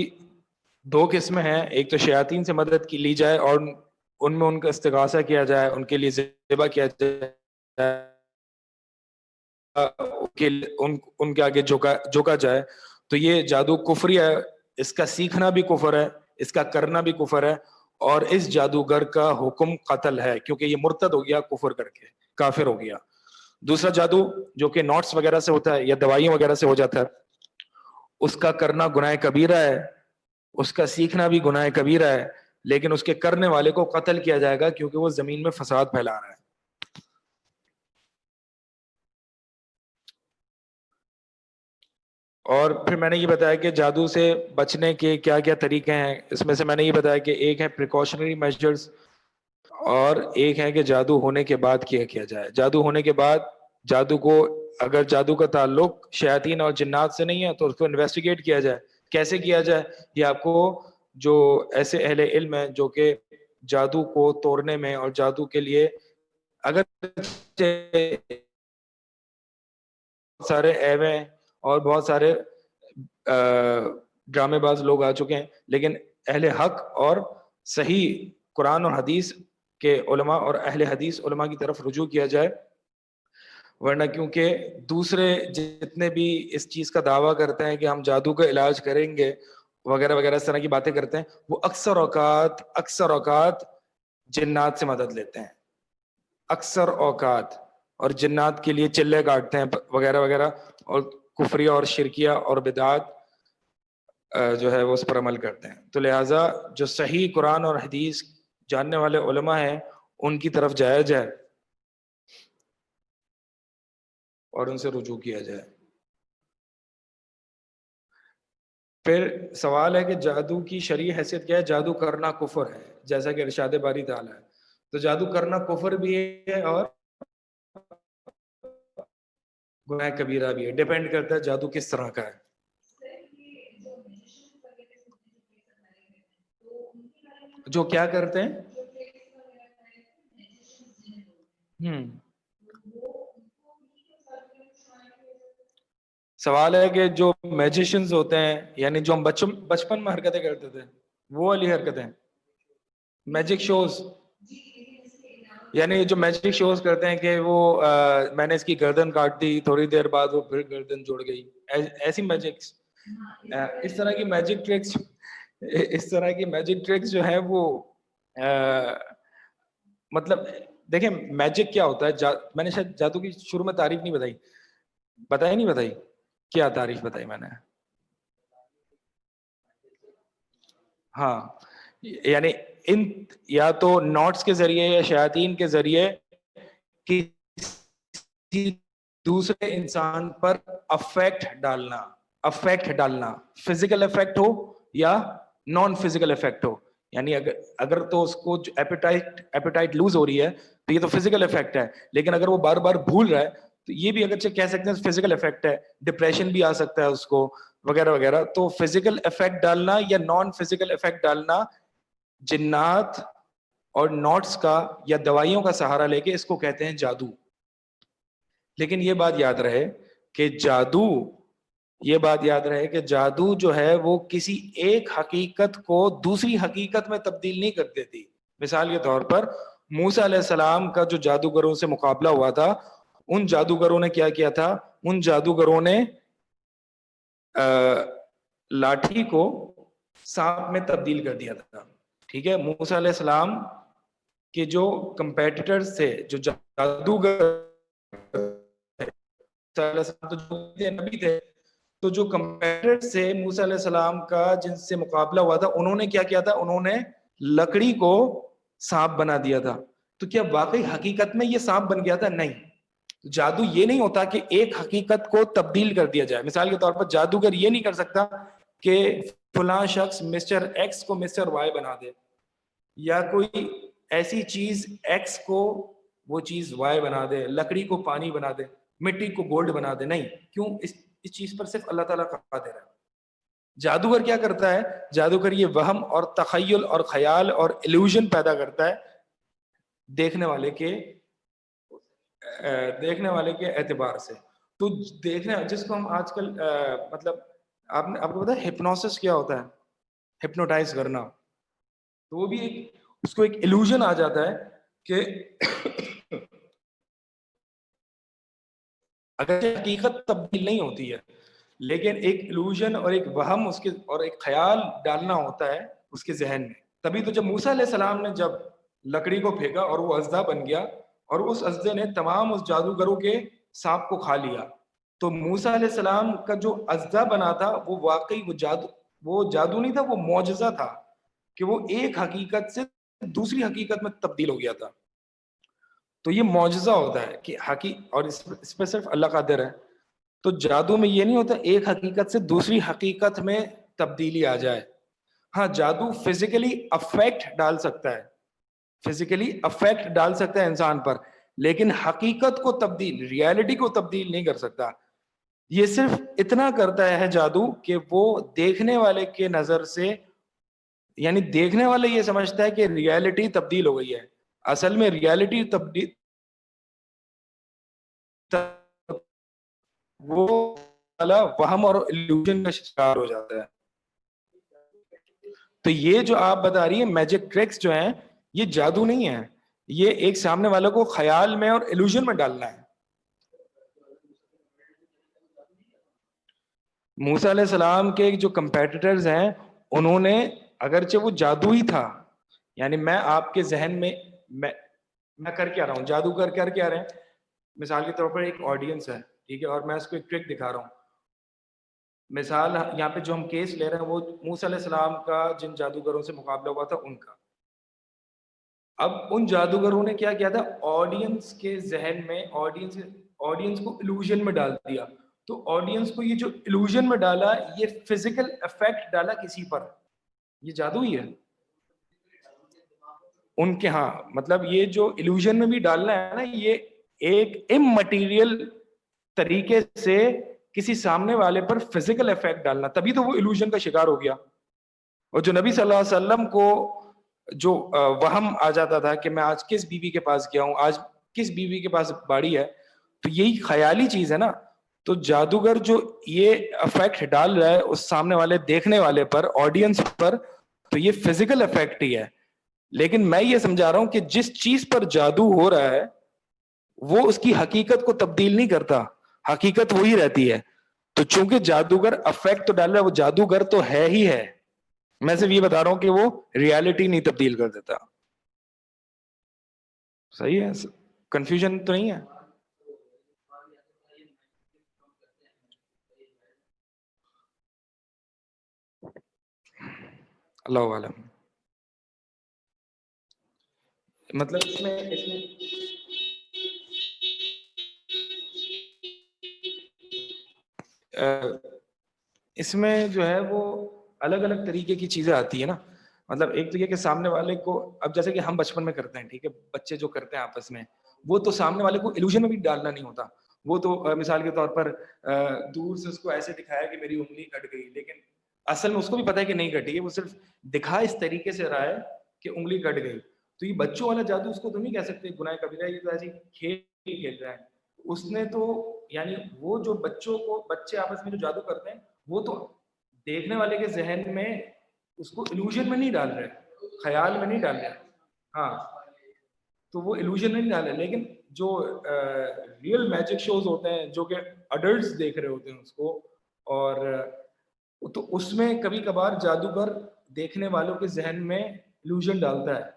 دو قسمیں ہیں. ایک تو شیاطین سے مدد کی لی جائے اور ان میں ان کا استغاثہ کیا جائے، ان کے لیے ذبح کیا جائے، ان کے آگے جھکا جائے. تو یہ جادو کفری ہے، اس کا سیکھنا بھی کفر ہے، اس کا کرنا بھی کفر ہے، اور اس جادوگر کا حکم قتل ہے کیونکہ یہ مرتد ہو گیا کفر کر کے، کافر ہو گیا. دوسرا جادو جو کہ نوٹس وغیرہ سے ہوتا ہے یا دوائیوں وغیرہ سے ہو جاتا ہے، اس کا کرنا گناہ کبیرہ ہے، اس کا سیکھنا بھی گناہ کبیرہ ہے، لیکن اس کے کرنے والے کو قتل کیا جائے گا کیونکہ وہ زمین میں فساد پھیلا رہا ہے. اور پھر میں نے یہ بتایا کہ جادو سے بچنے کے کیا کیا طریقے ہیں. اس میں سے میں نے یہ بتایا کہ ایک ہے پریکاشنری میجرز، اور ایک ہے کہ جادو ہونے کے بعد کیا کیا جائے. جادو ہونے کے بعد جادو کو، اگر جادو کا تعلق شیاطین اور جنات سے نہیں ہے تو اس کو انویسٹیگیٹ کیا جائے. کیسے کیا جائے؟ یہ آپ کو جو ایسے اہل علم ہیں جو کہ جادو کو توڑنے میں اور جادو کے لیے اگر سارے ایوے اور بہت سارے ڈرامے باز لوگ آ چکے ہیں، لیکن اہل حق اور صحیح قرآن اور حدیث کے علماء اور اہل حدیث علماء کی طرف رجوع کیا جائے. ورنہ کیونکہ دوسرے جتنے بھی اس چیز کا دعویٰ کرتے ہیں کہ ہم جادو کا علاج کریں گے وغیرہ وغیرہ اس طرح کی باتیں کرتے ہیں، وہ اکثر اوقات جنات سے مدد لیتے ہیں، اکثر اوقات، اور جنات کے لیے چلے کاٹتے ہیں وغیرہ وغیرہ، اور کفریہ اور شرکیہ اور بدعات جو ہے وہ اس پر عمل کرتے ہیں. تو لہٰذا جو صحیح قرآن اور حدیث جاننے والے علماء ہیں ان کی طرف جایا جائے اور ان سے رجوع کیا جائے. پھر سوال ہے کہ جادو کی شرعی حیثیت کیا ہے؟ جادو کرنا کفر ہے جیسا کہ ارشاد باری تعالیٰ ہے. تو جادو کرنا کفر بھی ہے اور گناہ کبیرہ بھی ہے. ڈیپینڈ کرتا ہے جادو کس طرح کا ہے. جو کیا کرتے ہیں؟ سوال ہے کہ جو میجیشنز ہوتے ہیں، یعنی جو ہم بچپن میں حرکتیں کرتے تھے وہ والی حرکتیں، میجک شوز. یعنی جو میجک شوز کرتے ہیں کہ وہ میں نے اس کی گردن کاٹ دی, تھوڑی دیر بعد وہ پھر گردن جڑ گئی, ایسی میجک, اس طرح کی میجک ٹرکس, اس طرح کی میجک ٹرکس جو ہے وہ مطلب دیکھیں میجک کیا ہوتا ہے. میں نے شاید جادو کی شروع میں تعریف نہیں بتائی, کیا تعریف بتائی میں نے؟ ہاں, یعنی ان یا تو نوٹس کے ذریعے یا شیاطین کے ذریعے کسی دوسرے انسان پر افیکٹ ڈالنا, فزیکل افیکٹ ہو یا نان فزیکل افیکٹ ہو. یعنی اگر تو اس کو ایپیٹائٹ لوز ہو رہی ہے تو یہ تو فزیکل افیکٹ ہے, لیکن اگر وہ بار بار بھول رہا ہے تو یہ بھی اگرچہ کہہ سکتے ہیں فزیکل افیکٹ ہے, ڈپریشن بھی آ سکتا ہے اس کو وغیرہ وغیرہ. تو فزیکل افیکٹ ڈالنا یا نان فزیکل افیکٹ ڈالنا جنات اور نوٹس کا یا دوائیوں کا سہارا لے کے اس کو کہتے ہیں جادو. لیکن یہ بات یاد رہے کہ جادو جو ہے وہ کسی ایک حقیقت کو دوسری حقیقت میں تبدیل نہیں کر دیتی. مثال کے طور پر موسیٰ علیہ السلام کا جو جادوگروں سے مقابلہ ہوا تھا, ان جادوگروں نے کیا کیا تھا؟ ان جادوگروں نے لاٹھی کو سانپ میں تبدیل کر دیا تھا. ٹھیک ہے, موسیٰ علیہ السلام کے جو کمپیٹیٹرز تھے, جو جادوگر نبی تھے, تو جو کمپیٹیٹر سے موسیٰ علیہ السلام کا جن سے مقابلہ ہوا تھا, انہوں نے کیا کیا تھا؟ انہوں نے لکڑی کو سانپ بنا دیا تھا. تو کیا واقعی حقیقت میں یہ سانپ بن گیا تھا؟ نہیں. جادو یہ نہیں ہوتا کہ ایک حقیقت کو تبدیل کر دیا جائے. مثال کے طور پر جادوگر یہ نہیں کر سکتا کہ فلاں شخص مسٹر ایکس کو مسٹر وائی بنا دے, یا کوئی ایسی چیز ایکس کو وہ چیز وائی بنا دے, لکڑی کو پانی بنا دے, مٹی کو گولڈ بنا دے. نہیں. کیوں؟ اس چیز پر صرف اللہ تعالیٰ کا قادر ہے. جادوگر کیا کرتا ہے؟ جادوگر یہ وہم اور تخیل اور خیال اور ایلیوژن پیدا کرتا ہے دیکھنے والے کے اعتبار سے. تو دیکھنے جس کو ہم آج کل مطلب آپ کو پتا ہے ہپنوسس کیا ہوتا ہے؟ ہپنوٹائز کرنا. تو وہ بھی اس کو ایک ایلیوژن آ جاتا ہے کہ اگر حقیقت تبدیل نہیں ہوتی ہے, لیکن ایک ایلیوژن اور ایک وہم اس کے اور ایک خیال ڈالنا ہوتا ہے اس کے ذہن میں. تبھی تو جب موسیٰ علیہ السلام نے جب لکڑی کو پھینکا اور وہ اژدھا بن گیا, اور اس اژدھے نے تمام اس جادوگروں کے سانپ کو کھا لیا, تو موسیٰ علیہ السلام کا جو اژدھا بنا تھا وہ واقعی وہ جادو نہیں تھا, وہ معجزہ تھا کہ وہ ایک حقیقت سے دوسری حقیقت میں تبدیل ہو گیا تھا. تو یہ معجزہ ہوتا ہے کہ اور اس پہ صرف اللہ قادر ہے. تو جادو میں یہ نہیں ہوتا ایک حقیقت سے دوسری حقیقت میں تبدیلی آ جائے. ہاں, جادو فزیکلی افیکٹ ڈال سکتا ہے انسان پر, لیکن حقیقت کو ریالٹی کو تبدیل نہیں کر سکتا. یہ صرف اتنا کرتا ہے جادو کہ وہ دیکھنے والے کے نظر سے, یعنی دیکھنے والے یہ سمجھتا ہے کہ ریالٹی تبدیل ہو گئی ہے, اصل میں ریالٹی تبدیل وہ وہم اور ایلیوژن کا شکار ہو جاتا ہے. تو یہ جو آپ بتا رہی ہیں میجک ٹرکس جو ہیں, یہ جادو نہیں ہے, یہ ایک سامنے والوں کو خیال میں اور ایلیوژن میں ڈالنا ہے. موسیٰ علیہ السلام کے جو کمپیٹیٹرز ہیں, انہوں نے اگرچہ وہ جادو ہی تھا, یعنی میں آپ کے ذہن میں میں کر کیا رہا ہوں, جادوگر کر کیا رہے ہیں. مثال کے طور پر ایک آڈینس ہے, ٹھیک ہے, اور میں اس کو ایک ٹرک دکھا رہا ہوں. مثال یہاں پہ جو ہم کیس لے رہے ہیں وہ موسیٰ علیہ السلام کا جن جادوگروں سے مقابلہ ہوا تھا ان کا. اب ان جادوگروں نے کیا کیا تھا؟ آڈینس کے ذہن میں آڈینس کو ایلیوژن میں ڈال دیا. تو آڈینس کو یہ جو ایلیوژن میں ڈالا, یہ فزیکل افیکٹ ڈالا کسی پر, یہ جادو ہی ہے ان کے. ہاں, مطلب یہ جو ایلیوژن میں بھی ڈالنا ہے نا, یہ ایک امٹیریل طریقے سے کسی سامنے والے پر فزیکل افیکٹ ڈالنا, تبھی تو وہ ایلیوژن کا شکار ہو گیا. اور جو نبی صلی اللہ علیہ وسلم کو جو وہم آ جاتا تھا کہ میں آج کس بیوی کے پاس گیا ہوں, آج کس بیوی کے پاس باڑی ہے, تو یہی خیالی چیز ہے نا. تو جادوگر جو یہ افیکٹ ڈال رہا ہے اس سامنے والے دیکھنے والے پر, آڈینس پر, تو یہ فزیکل افیکٹ ہی ہے. لیکن میں یہ سمجھا رہا ہوں کہ جس چیز پر جادو ہو رہا ہے وہ اس کی حقیقت کو تبدیل نہیں کرتا، حقیقت وہی رہتی ہے. تو چونکہ جادوگر افیکٹ تو ڈال رہا ہے، وہ جادوگر تو ہے ہی ہے. میں صرف یہ بتا رہا ہوں کہ وہ ریالٹی نہیں تبدیل کر دیتا. صحیح ہے، کنفیوژن تو نہیں ہے. اللہ عالم. مطلب اس میں جو ہے وہ الگ الگ طریقے کی چیزیں آتی ہیں نا. مطلب ایک تو یہ کہ سامنے والے کو، اب جیسے کہ ہم بچپن میں کرتے ہیں، ٹھیک ہے، بچے جو کرتے ہیں آپس میں، وہ تو سامنے والے کو الوژن میں بھی ڈالنا نہیں ہوتا. وہ تو مثال کے طور پر دور سے اس کو ایسے دکھایا کہ میری انگلی کٹ گئی، لیکن اصل میں اس کو بھی پتا ہے کہ نہیں کٹی ہے، وہ صرف دکھا اس طریقے سے رہا ہے کہ انگلی کٹ گئی. تو یہ بچوں والا جادو اس کو تو نہیں کہہ سکتے گناہ کبیرہ، یہ تو ایسی کھیل کھیل رہا ہے. اس نے تو یعنی وہ جو بچوں کو، بچے آپس میں جو جادو کرتے ہیں، وہ تو دیکھنے والے کے ذہن میں اس کو الوژن میں نہیں ڈال رہے، خیال میں نہیں ڈال رہے. ہاں، تو وہ الوژن میں نہیں ڈال رہے. لیکن جو ریئل میجک شوز ہوتے ہیں جو کہ اڈلٹس دیکھ رہے ہوتے ہیں اس کو، اور تو اس میں کبھی کبھار جادوگر دیکھنے والوں کے ذہن میں الوژن ڈالتا ہے،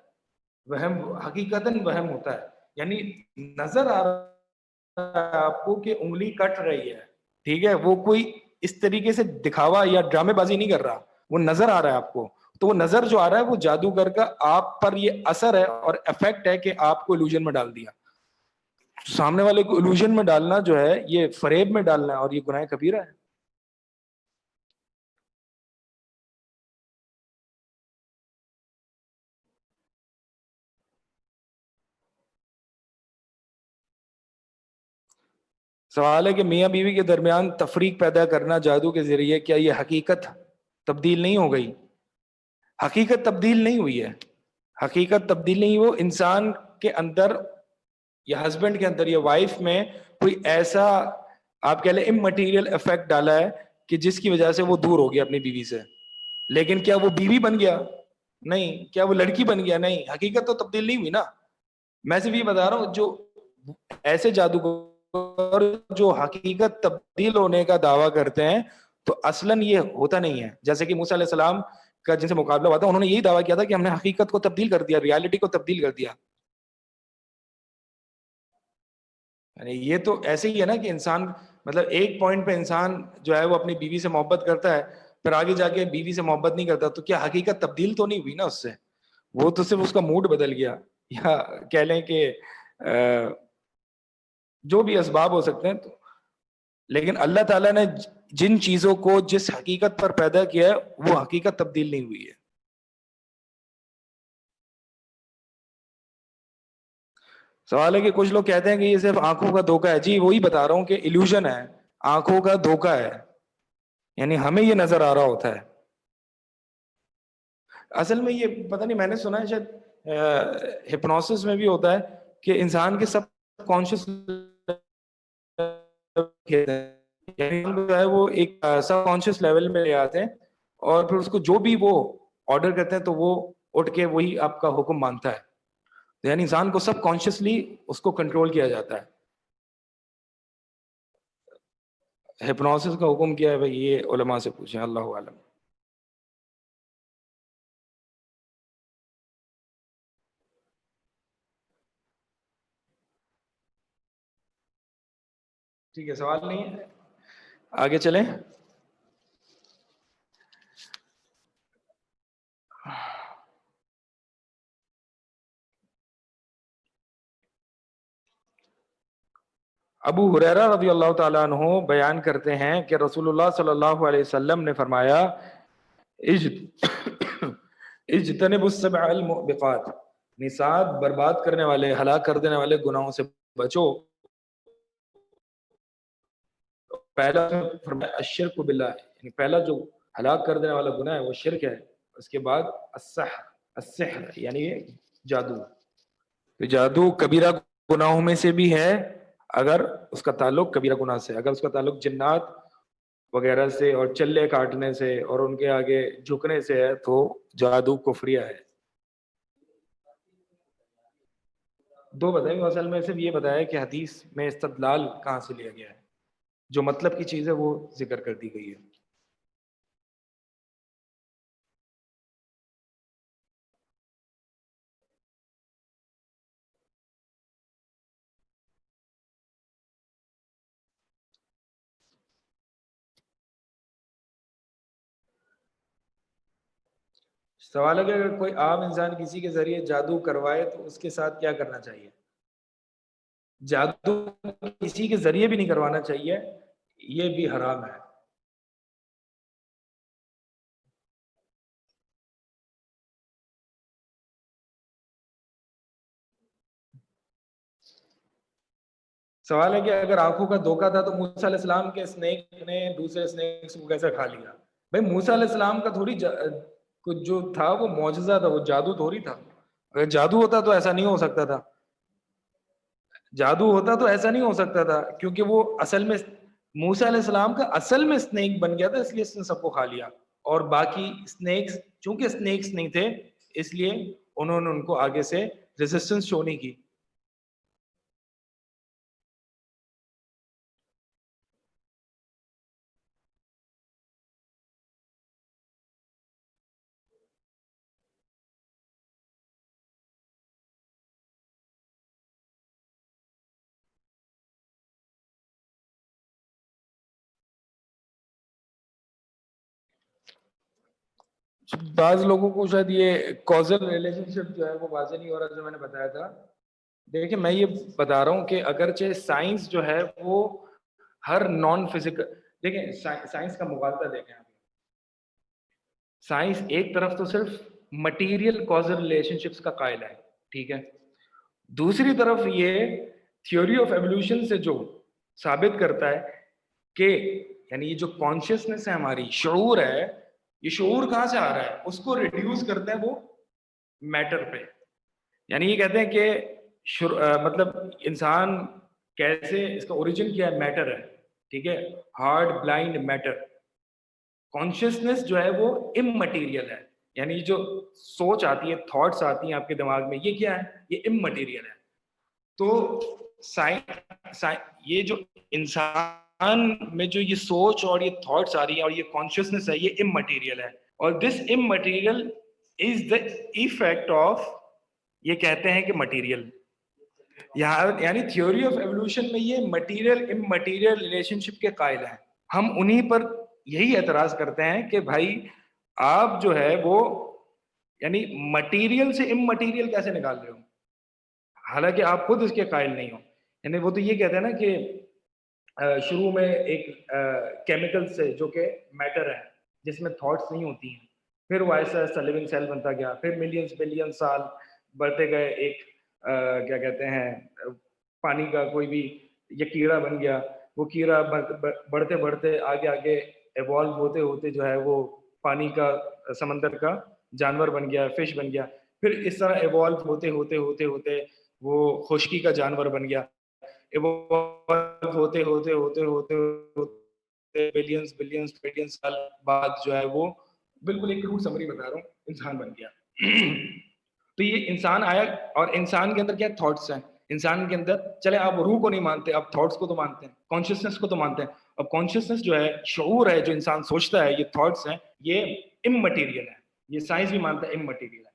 وہم، حقیقتاً وہم ہوتا ہے. یعنی نظر آ رہا ہے آپ کو کہ انگلی کٹ رہی ہے، ٹھیک ہے، وہ کوئی اس طریقے سے دکھاوا یا ڈرامے بازی نہیں کر رہا، وہ نظر آ رہا ہے آپ کو. تو وہ نظر جو آ رہا ہے وہ جادوگر کا آپ پر یہ اثر ہے اور افیکٹ ہے کہ آپ کو الوژن میں ڈال دیا. سامنے والے کو الوژن میں ڈالنا جو ہے یہ فریب میں ڈالنا ہے، اور یہ گناہ کبیرہ ہے. سوال ہے کہ میاں بیوی کے درمیان تفریق پیدا کرنا جادو کے ذریعے، کیا یہ حقیقت تبدیل نہیں ہو گئی؟ حقیقت تبدیل نہیں ہوئی ہے، حقیقت تبدیل نہیں. وہ انسان کے اندر یا ہسبینڈ کے اندر یا وائف میں کوئی ایسا آپ کہہ لیں امٹیریل افیکٹ ڈالا ہے کہ جس کی وجہ سے وہ دور ہو گیا اپنی بیوی سے. لیکن کیا وہ بیوی بن گیا؟ نہیں. کیا وہ لڑکی بن گیا؟ نہیں. حقیقت تو تبدیل نہیں ہوئی نا. میں صرف یہ بتا رہا ہوں جو ایسے جادوگر جو حقیقت تبدیل ہونے کا دعویٰ کرتے ہیں تو اصلاً یہ ہوتا نہیں ہے. جیسے کہ موسیٰ علیہ السلام کا جن سے مقابلہ ہوا تھا، انہوں نے یہی دعویٰ کیا تھا کہ ہم نے حقیقت کو تبدیل کر دیا، ریالٹی کو تبدیل کر دیا. یعنی یہ تو ایسے ہی ہے نا کہ انسان مطلب ایک پوائنٹ پہ انسان جو ہے وہ اپنی بیوی سے محبت کرتا ہے، پھر آگے جا کے بیوی سے محبت نہیں کرتا، تو کیا حقیقت تبدیل تو نہیں ہوئی نا اس سے؟ وہ تو صرف اس کا موڈ بدل گیا، یا کہہ لیں کہ جو بھی اسباب ہو سکتے ہیں. تو لیکن اللہ تعالیٰ نے جن چیزوں کو جس حقیقت پر پیدا کیا ہے وہ حقیقت تبدیل نہیں ہوئی ہے. سوال ہے کہ کچھ لوگ کہتے ہیں کہ یہ صرف آنکھوں کا دھوکہ ہے. جی وہی بتا رہا ہوں کہ ایلیوژن ہے، آنکھوں کا دھوکہ ہے، یعنی ہمیں یہ نظر آ رہا ہوتا ہے. اصل میں یہ پتہ نہیں، میں نے سنا ہے شاید ہپنوسس میں بھی ہوتا ہے کہ انسان کے سب کانشیس یعنی جو ہے وہ ایک سب کانشیس لیول میں لے آتے ہیں، اور پھر اس کو جو بھی وہ آرڈر کرتے ہیں تو وہ اٹھ کے وہی آپ کا حکم مانتا ہے. یعنی انسان کو سب کانشیسلی اس کو کنٹرول کیا جاتا ہے. ہپنوسس کا حکم کیا ہے بھائی یہ علماء سے پوچھیں، اللہ عالم. ٹھیک ہے، سوال نہیں ہے، آگے چلیں. ابو ہریرہ رضی اللہ تعالیٰ عنہ بیان کرتے ہیں کہ رسول اللہ صلی اللہ علیہ وسلم نے فرمایا اجتنبوا السبع الموبقات، نسات برباد کرنے والے، ہلاک کر دینے والے گناہوں سے بچو. پہلا فرمایا الشرک باللہ، یعنی پہلا جو ہلاک کر دینے والا گناہ ہے وہ شرک ہے. اس کے بعد السحر یعنی یہ جادو. تو جادو کبیرہ گناہوں میں سے بھی ہے اگر اس کا تعلق کبیرہ گناہ سے. اگر اس کا تعلق جنات وغیرہ سے اور چلے کاٹنے سے اور ان کے آگے جھکنے سے ہے تو جادو کفریہ ہے. دو بتائیں، اصل میں صرف یہ بتایا کہ حدیث میں استدلال کہاں سے لیا گیا ہے، جو مطلب کی چیز ہے وہ ذکر کر دی گئی ہے. سوال ہے کہ اگر کوئی عام انسان کسی کے ذریعے جادو کروائے تو اس کے ساتھ کیا کرنا چاہیے؟ جادو کسی کے ذریعے بھی نہیں کروانا چاہیے، یہ بھی حرام ہے. سوال ہے کہ اگر آنکھوں کا دھوکا تھا تو موسیٰ علیہ السلام کے اسنیک نے دوسرے اسنیکس کو کیسے کھا لیا؟ بھائی موسیٰ علیہ السلام کا تھوڑی کچھ جو تھا وہ معجزہ تھا، وہ جادو تھوڑی تھا. اگر جادو ہوتا تو ایسا نہیں ہو سکتا تھا. جادو ہوتا تو ایسا نہیں ہو سکتا تھا، کیونکہ وہ اصل میں موسیٰ علیہ السلام کا اصل میں اسنیک بن گیا تھا، اس لیے اس نے سب کو کھا لیا. اور باقی اسنیکس چونکہ اسنیکس نہیں تھے، اس لیے انہوں نے ان کو آگے سے ریزسٹنس شو نہیں کی. بعض لوگوں کو شاید یہ کازل ریلیشن شپ جو ہے وہ واضح نہیں ہو رہا، جو میں نے بتایا تھا. دیکھیں میں یہ بتا رہا ہوں کہ اگرچہ سائنس جو ہے وہ ہر نان فزیکل، دیکھیں سائنس کا مغالطہ دیکھیں آپ. سائنس ایک طرف تو صرف مٹیریل کازل ریلیشن شپس کا قائل ہے، ٹھیک ہے. دوسری طرف یہ تھیوری آف ایوولوشن سے جو ثابت کرتا ہے کہ یعنی یہ جو کانشیسنس ہے ہماری، شعور ہے، یہ شعور کہاں سے آ رہا ہے؟ اس کو ریڈیوس کرتے ہیں وہ میٹر پہ. یعنی یہ کہتے ہیں کہ مطلب انسان کیسے، اس کا اوریجن کیا ہے؟ میٹر ہے، ٹھیک ہے، ہارڈ بلائنڈ میٹر. کانشیسنس جو ہے وہ اممٹیریل ہے، یعنی جو سوچ آتی ہے، تھاٹس آتی ہیں آپ کے دماغ میں، یہ کیا ہے؟ یہ اممٹیریل ہے. تو یہ جو انسان میں جو یہ سوچ اور یہ تھاٹس آ رہی ہیں اور یہ کانشیسنس ہے، یہ اممٹیریل ہے. اور دس اممٹیریل از دا ایفیکٹ آف، یہ کہتے ہیں کہ مٹیریل. یعنی تھیوری آف ایوولوشن میں یہ مٹیریل اممٹیریل ریلیشن شپ کے قائل ہیں. ہم انہی پر یہی اعتراض کرتے ہیں کہ بھائی آپ جو ہے وہ یعنی مٹیریل سے اممٹیریل کیسے نکال رہے ہو، حالانکہ آپ خود اس کے قائل نہیں ہو. یعنی وہ تو یہ کہتے ہیں نا کہ شروع میں ایک کیمیکل سے جو کہ میٹر ہے، جس میں تھاٹس نہیں ہوتی ہیں، پھر وہ ایسا ایسا لیونگ سیل بنتا گیا، پھر ملینز بلین سال بڑھتے گئے، ایک کیا کہتے ہیں پانی کا کوئی بھی یہ کیڑا بن گیا. وہ کیڑا بڑھتے بڑھتے آگے آگے ایوالو ہوتے ہوتے جو ہے وہ پانی کا، سمندر کا جانور بن گیا، فش بن گیا. پھر اس طرح ایوالو ہوتے ہوتے ہوتے ہوتے وہ خشکی کا جانور بن گیا. ایوالو ہوتے ہوتے ہوتے ہوتے ہوتے بلینز بلینز ٹریلین سال بعد جو ہے وہ بالکل ایک روٹ سمری بتا رہا ہوں، انسان بن گیا. تو یہ انسان آیا، اور انسان کے اندر کیا تھاٹس ہیں؟ انسان کے اندر، چلے آپ روح کو نہیں مانتے، آپ تھاٹس کو تو مانتے ہیں، کانشیسنس کو تو مانتے ہیں. اب کانشیسنس جو ہے، شعور ہے، جو انسان سوچتا ہے، یہ تھاٹس ہیں، یہ اممٹیریل ہے. یہ سائنس بھی مانتا ہے اممٹیریل ہے.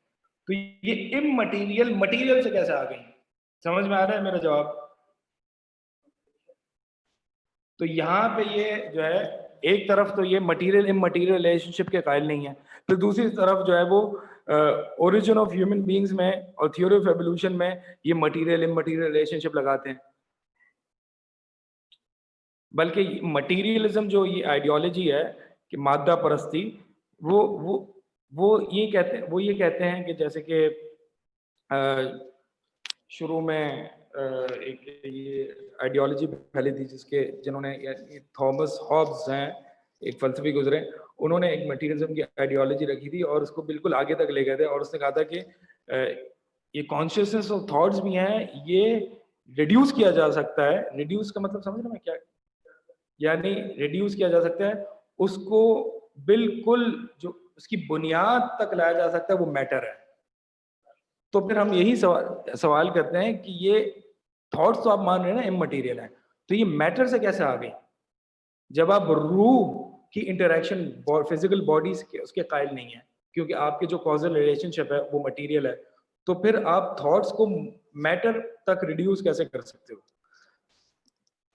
تو یہ اممٹیریل مٹیریل سے کیسے آ گئی؟ سمجھ میں آ رہا ہے میرا جواب؟ تو یہاں پہ یہ جو ہے ایک طرف تو یہ مٹیریل اممٹیریل ریلیشن شپ کے قائل نہیں ہے، پھر دوسری طرف جو ہے وہ اوریجن آف ہیومن بینگز میں اور تھیوری آف ایوولوشن میں یہ مٹیریل اممٹیریل ریلیشن شپ لگاتے ہیں. بلکہ مٹیریلزم جو یہ آئیڈیالوجی ہے کہ مادہ پرستی، وہ یہ کہتے ہیں کہ جیسے کہ شروع میں ایک یہ آئیڈیالوجی پھیلی تھی جنہوں نے تھامس ہابز ہیں، ایک فلسفی گزرے، انہوں نے ایک مٹیریلزم کی آئیڈیالوجی رکھی تھی اور اس کو بالکل آگے تک لے گئے تھے. اور اس نے کہا تھا کہ یہ کانشیسنس اور تھاٹس بھی ہیں، یہ ریڈیوس کیا جا سکتا ہے. ریڈیوس کا مطلب سمجھ رہے میں کیا؟ یعنی ریڈیوس کیا جا سکتا ہے، اس کو بالکل جو اس کی بنیاد تک لایا جا سکتا ہے، وہ میٹر ہے. تو پھر ہم یہی سوال کرتے ہیں کہ یہ تھاٹس تو آپ مان رہے ہیں نا امٹیریل ہیں، تو یہ میٹر سے کیسے آ گئی؟ جب آپ روح کی انٹریکشن فزیکل باڈی اس کے قائل نہیں ہے، کیونکہ آپ کے جو کازل ریلیشن شپ ہے وہ مٹیریل ہے، تو پھر آپ تھاٹس کو میٹر تک ریڈیوس کیسے کر سکتے ہو؟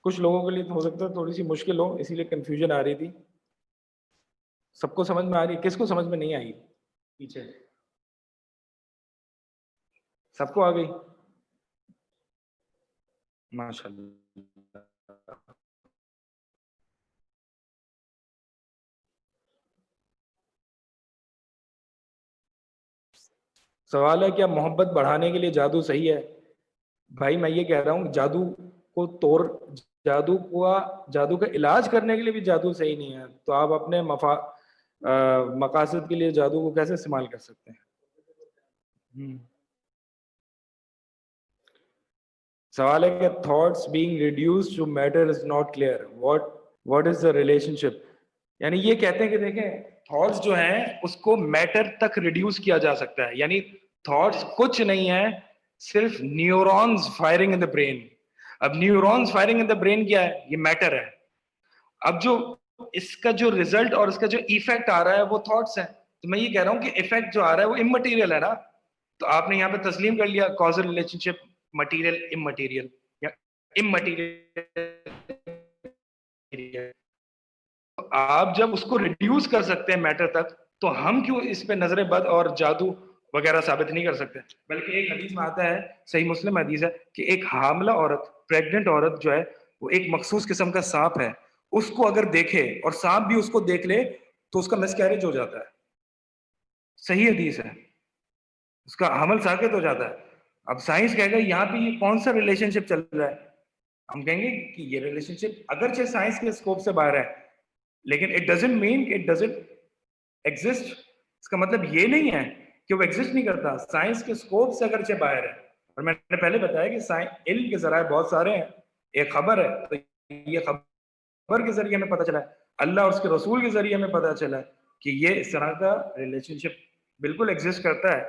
کچھ لوگوں کے لیے ہو سکتا ہے تھوڑی سی مشکل ہو، اسی لیے کنفیوژن آ رہی تھی. سب کو سمجھ میں آ رہی ہے؟ کس کو سمجھ میں نہیں آئی پیچھے؟ سب کو آ گئی؟ ماشاء اللہ. سوال ہے کیا محبت بڑھانے کے لیے جادو صحیح ہے؟ بھائی میں یہ کہہ رہا ہوں جادو کو جادو کا علاج کرنے کے لیے بھی جادو صحیح نہیں ہے، تو آپ اپنے مقاصد کے لیے جادو کو کیسے استعمال کر سکتے ہیں؟ سوال ہے کہ thoughts being reduce to matter is not clear, what is the relationship? یعنی یہ کہتے ہیں کہ دیکھیں تھاٹس جو ہیں اس کو میٹر تک ریڈیوس کیا جا سکتا ہے، یعنی تھاٹس کچھ نہیں ہے، صرف neurons firing in the brain. اب neurons firing in the brain کیا ہے؟ یہ میٹر ہے. اب جو اس کا جو ریزلٹ اور اس کا جو ایفیکٹ آ رہا ہے وہ تھاٹس ہیں. تو میں یہ کہہ رہا ہوں کہ ایفیکٹ جو آ رہا ہے وہ امٹیریل ہے نا. تو آپ نے یہاں پہ تسلیم کر لیا کازل ریلیشن شپ مٹیریل امٹیریل یا امٹیریل. آپ جب اس کو ریڈیوس کر سکتے ہیں میٹر تک، تو ہم کیوں اس پہ نظر بد اور جادو وغیرہ ثابت نہیں کر سکتے؟ بلکہ ایک حدیث میں آتا ہے، صحیح مسلم حدیث ہے، کہ ایک حاملہ عورت، پریگننٹ عورت جو ہے وہ ایک مخصوص قسم کا سانپ ہے، اس کو اگر دیکھے اور سانپ بھی اس کو دیکھ لے تو اس کا مس کیریج ہو جاتا ہے. صحیح حدیث ہے، اس کا حمل ساقط ہو جاتا ہے. اب سائنس کہے گا یہاں پہ یہ کون سا ریلیشن شپ چل رہا ہے؟ ہم کہیں گے کہ یہ ریلیشن شپ اگرچہ سائنس کے اسکوپ سے باہر ہے، لیکن it doesn't mean it doesn't exist. اس کا مطلب یہ نہیں ہے کہ وہ ایگزسٹ نہیں کرتا، سائنس کے اسکوپ سے اگرچہ باہر ہے. اور میں نے پہلے بتایا کہ علم کے ذرائع بہت سارے ہیں، ایک خبر ہے، تو یہ خبر کے ذریعے ہمیں پتہ چلا ہے، اللہ اور اس کے رسول کے ذریعے ہمیں پتہ چلا ہے کہ یہ اس طرح کا ریلیشن شپ بالکل ایگزسٹ کرتا ہے.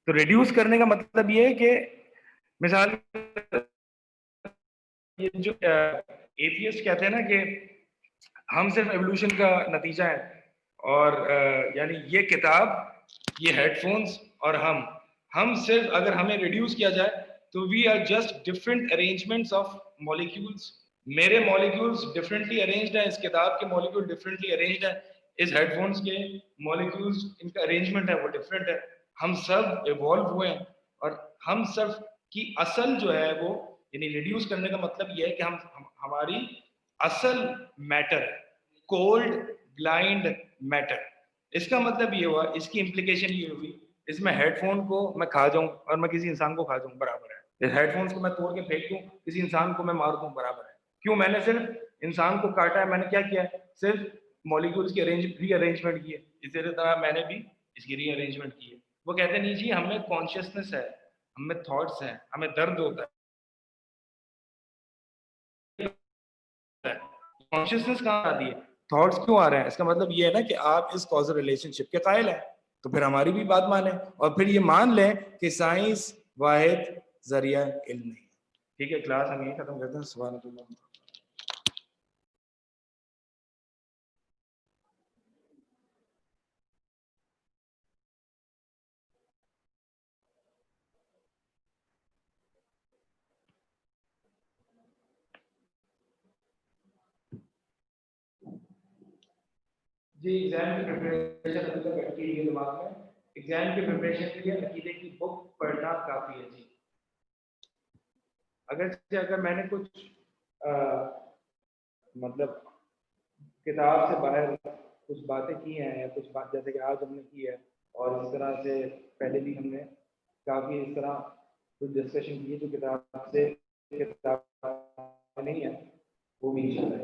تو ریڈیوس کرنے کا مطلب یہ ہے کہ مثال یہ جو ایتھیسٹ کہتے ہیں نا کہ ہم صرف ایوولوشن کا نتیجہ ہے، اور یعنی یہ کتاب، یہ ہیڈ فونز اور ہم صرف اگر ہمیں ریڈیوس کیا جائے تو we are just different arrangements of molecules. میرے مالیکیولز ڈفرینٹلی ارینجڈ ہیں، اس کتاب کے مالیکیول ڈفرینٹلی ارینجڈ ہیں، اس ہیڈ فونز کے مالیکیولز ان کا ارینجمنٹ ہے وہ ڈفرینٹ ہے. ہم سب ایوالو ہوئے ہیں، اور ہم سب کی اصل جو ہے وہ، یعنی ریڈیوس کرنے کا مطلب یہ ہے کہ ہماری اصل میٹر ہے، کولڈ بلائنڈ میٹر. اس کا مطلب یہ ہوا، اس کی امپلیکیشن یہ ہوئی، اس میں ہیڈ فون کو میں کھا جاؤں اور میں کسی انسان کو کھا جاؤں برابر ہے، اس ہیڈ فونس کو میں توڑ کے پھینک دوں کسی انسان کو میں مار دوں برابر ہے. کیوں؟ میں نے صرف انسان کو کاٹا ہے، میں نے کیا کیا ہے؟ صرف مالیکولز کی ری ارینجمنٹ کی ہے. اسی طرح میں نے بھی اس کی ری ارینجمنٹ کی ہے. وہ کہتے نہیں جی ہم میں کانشیسنس ہے، ہم میں تھاٹس ہیں، ہمیں درد ہوتا ہے. کانشیسنس کہاں آتی ہے؟ تھاٹس کیوں آ رہے ہیں؟ اس کا مطلب یہ ہے نا کہ آپ اس کازل ریلیشن شپ کے قائل ہیں. تو پھر ہماری بھی بات مانیں اور پھر یہ مان لیں کہ سائنس واحد ذریعہ علم نہیں. ٹھیک ہے، کلاس ہم یہیں ختم کرتے ہیں. سبحان اللہ. جی ایگزام کی پریپریشن ابھی تک اٹکی ہے دماغ میں. ایگزام کی پریپریشن کے لیے عقیدے کی بک پڑھنا کافی ہے. جی اگر میں نے کچھ مطلب کتاب سے باہر کچھ باتیں کی ہیں، یا کچھ بات جیسے کہ آج ہم نے کی ہے، اور اس طرح سے پہلے بھی ہم نے کافی اس طرح کچھ ڈسکشن کی ہے جو کتاب سے نہیں ہے، وہ بھی انشاءاللہ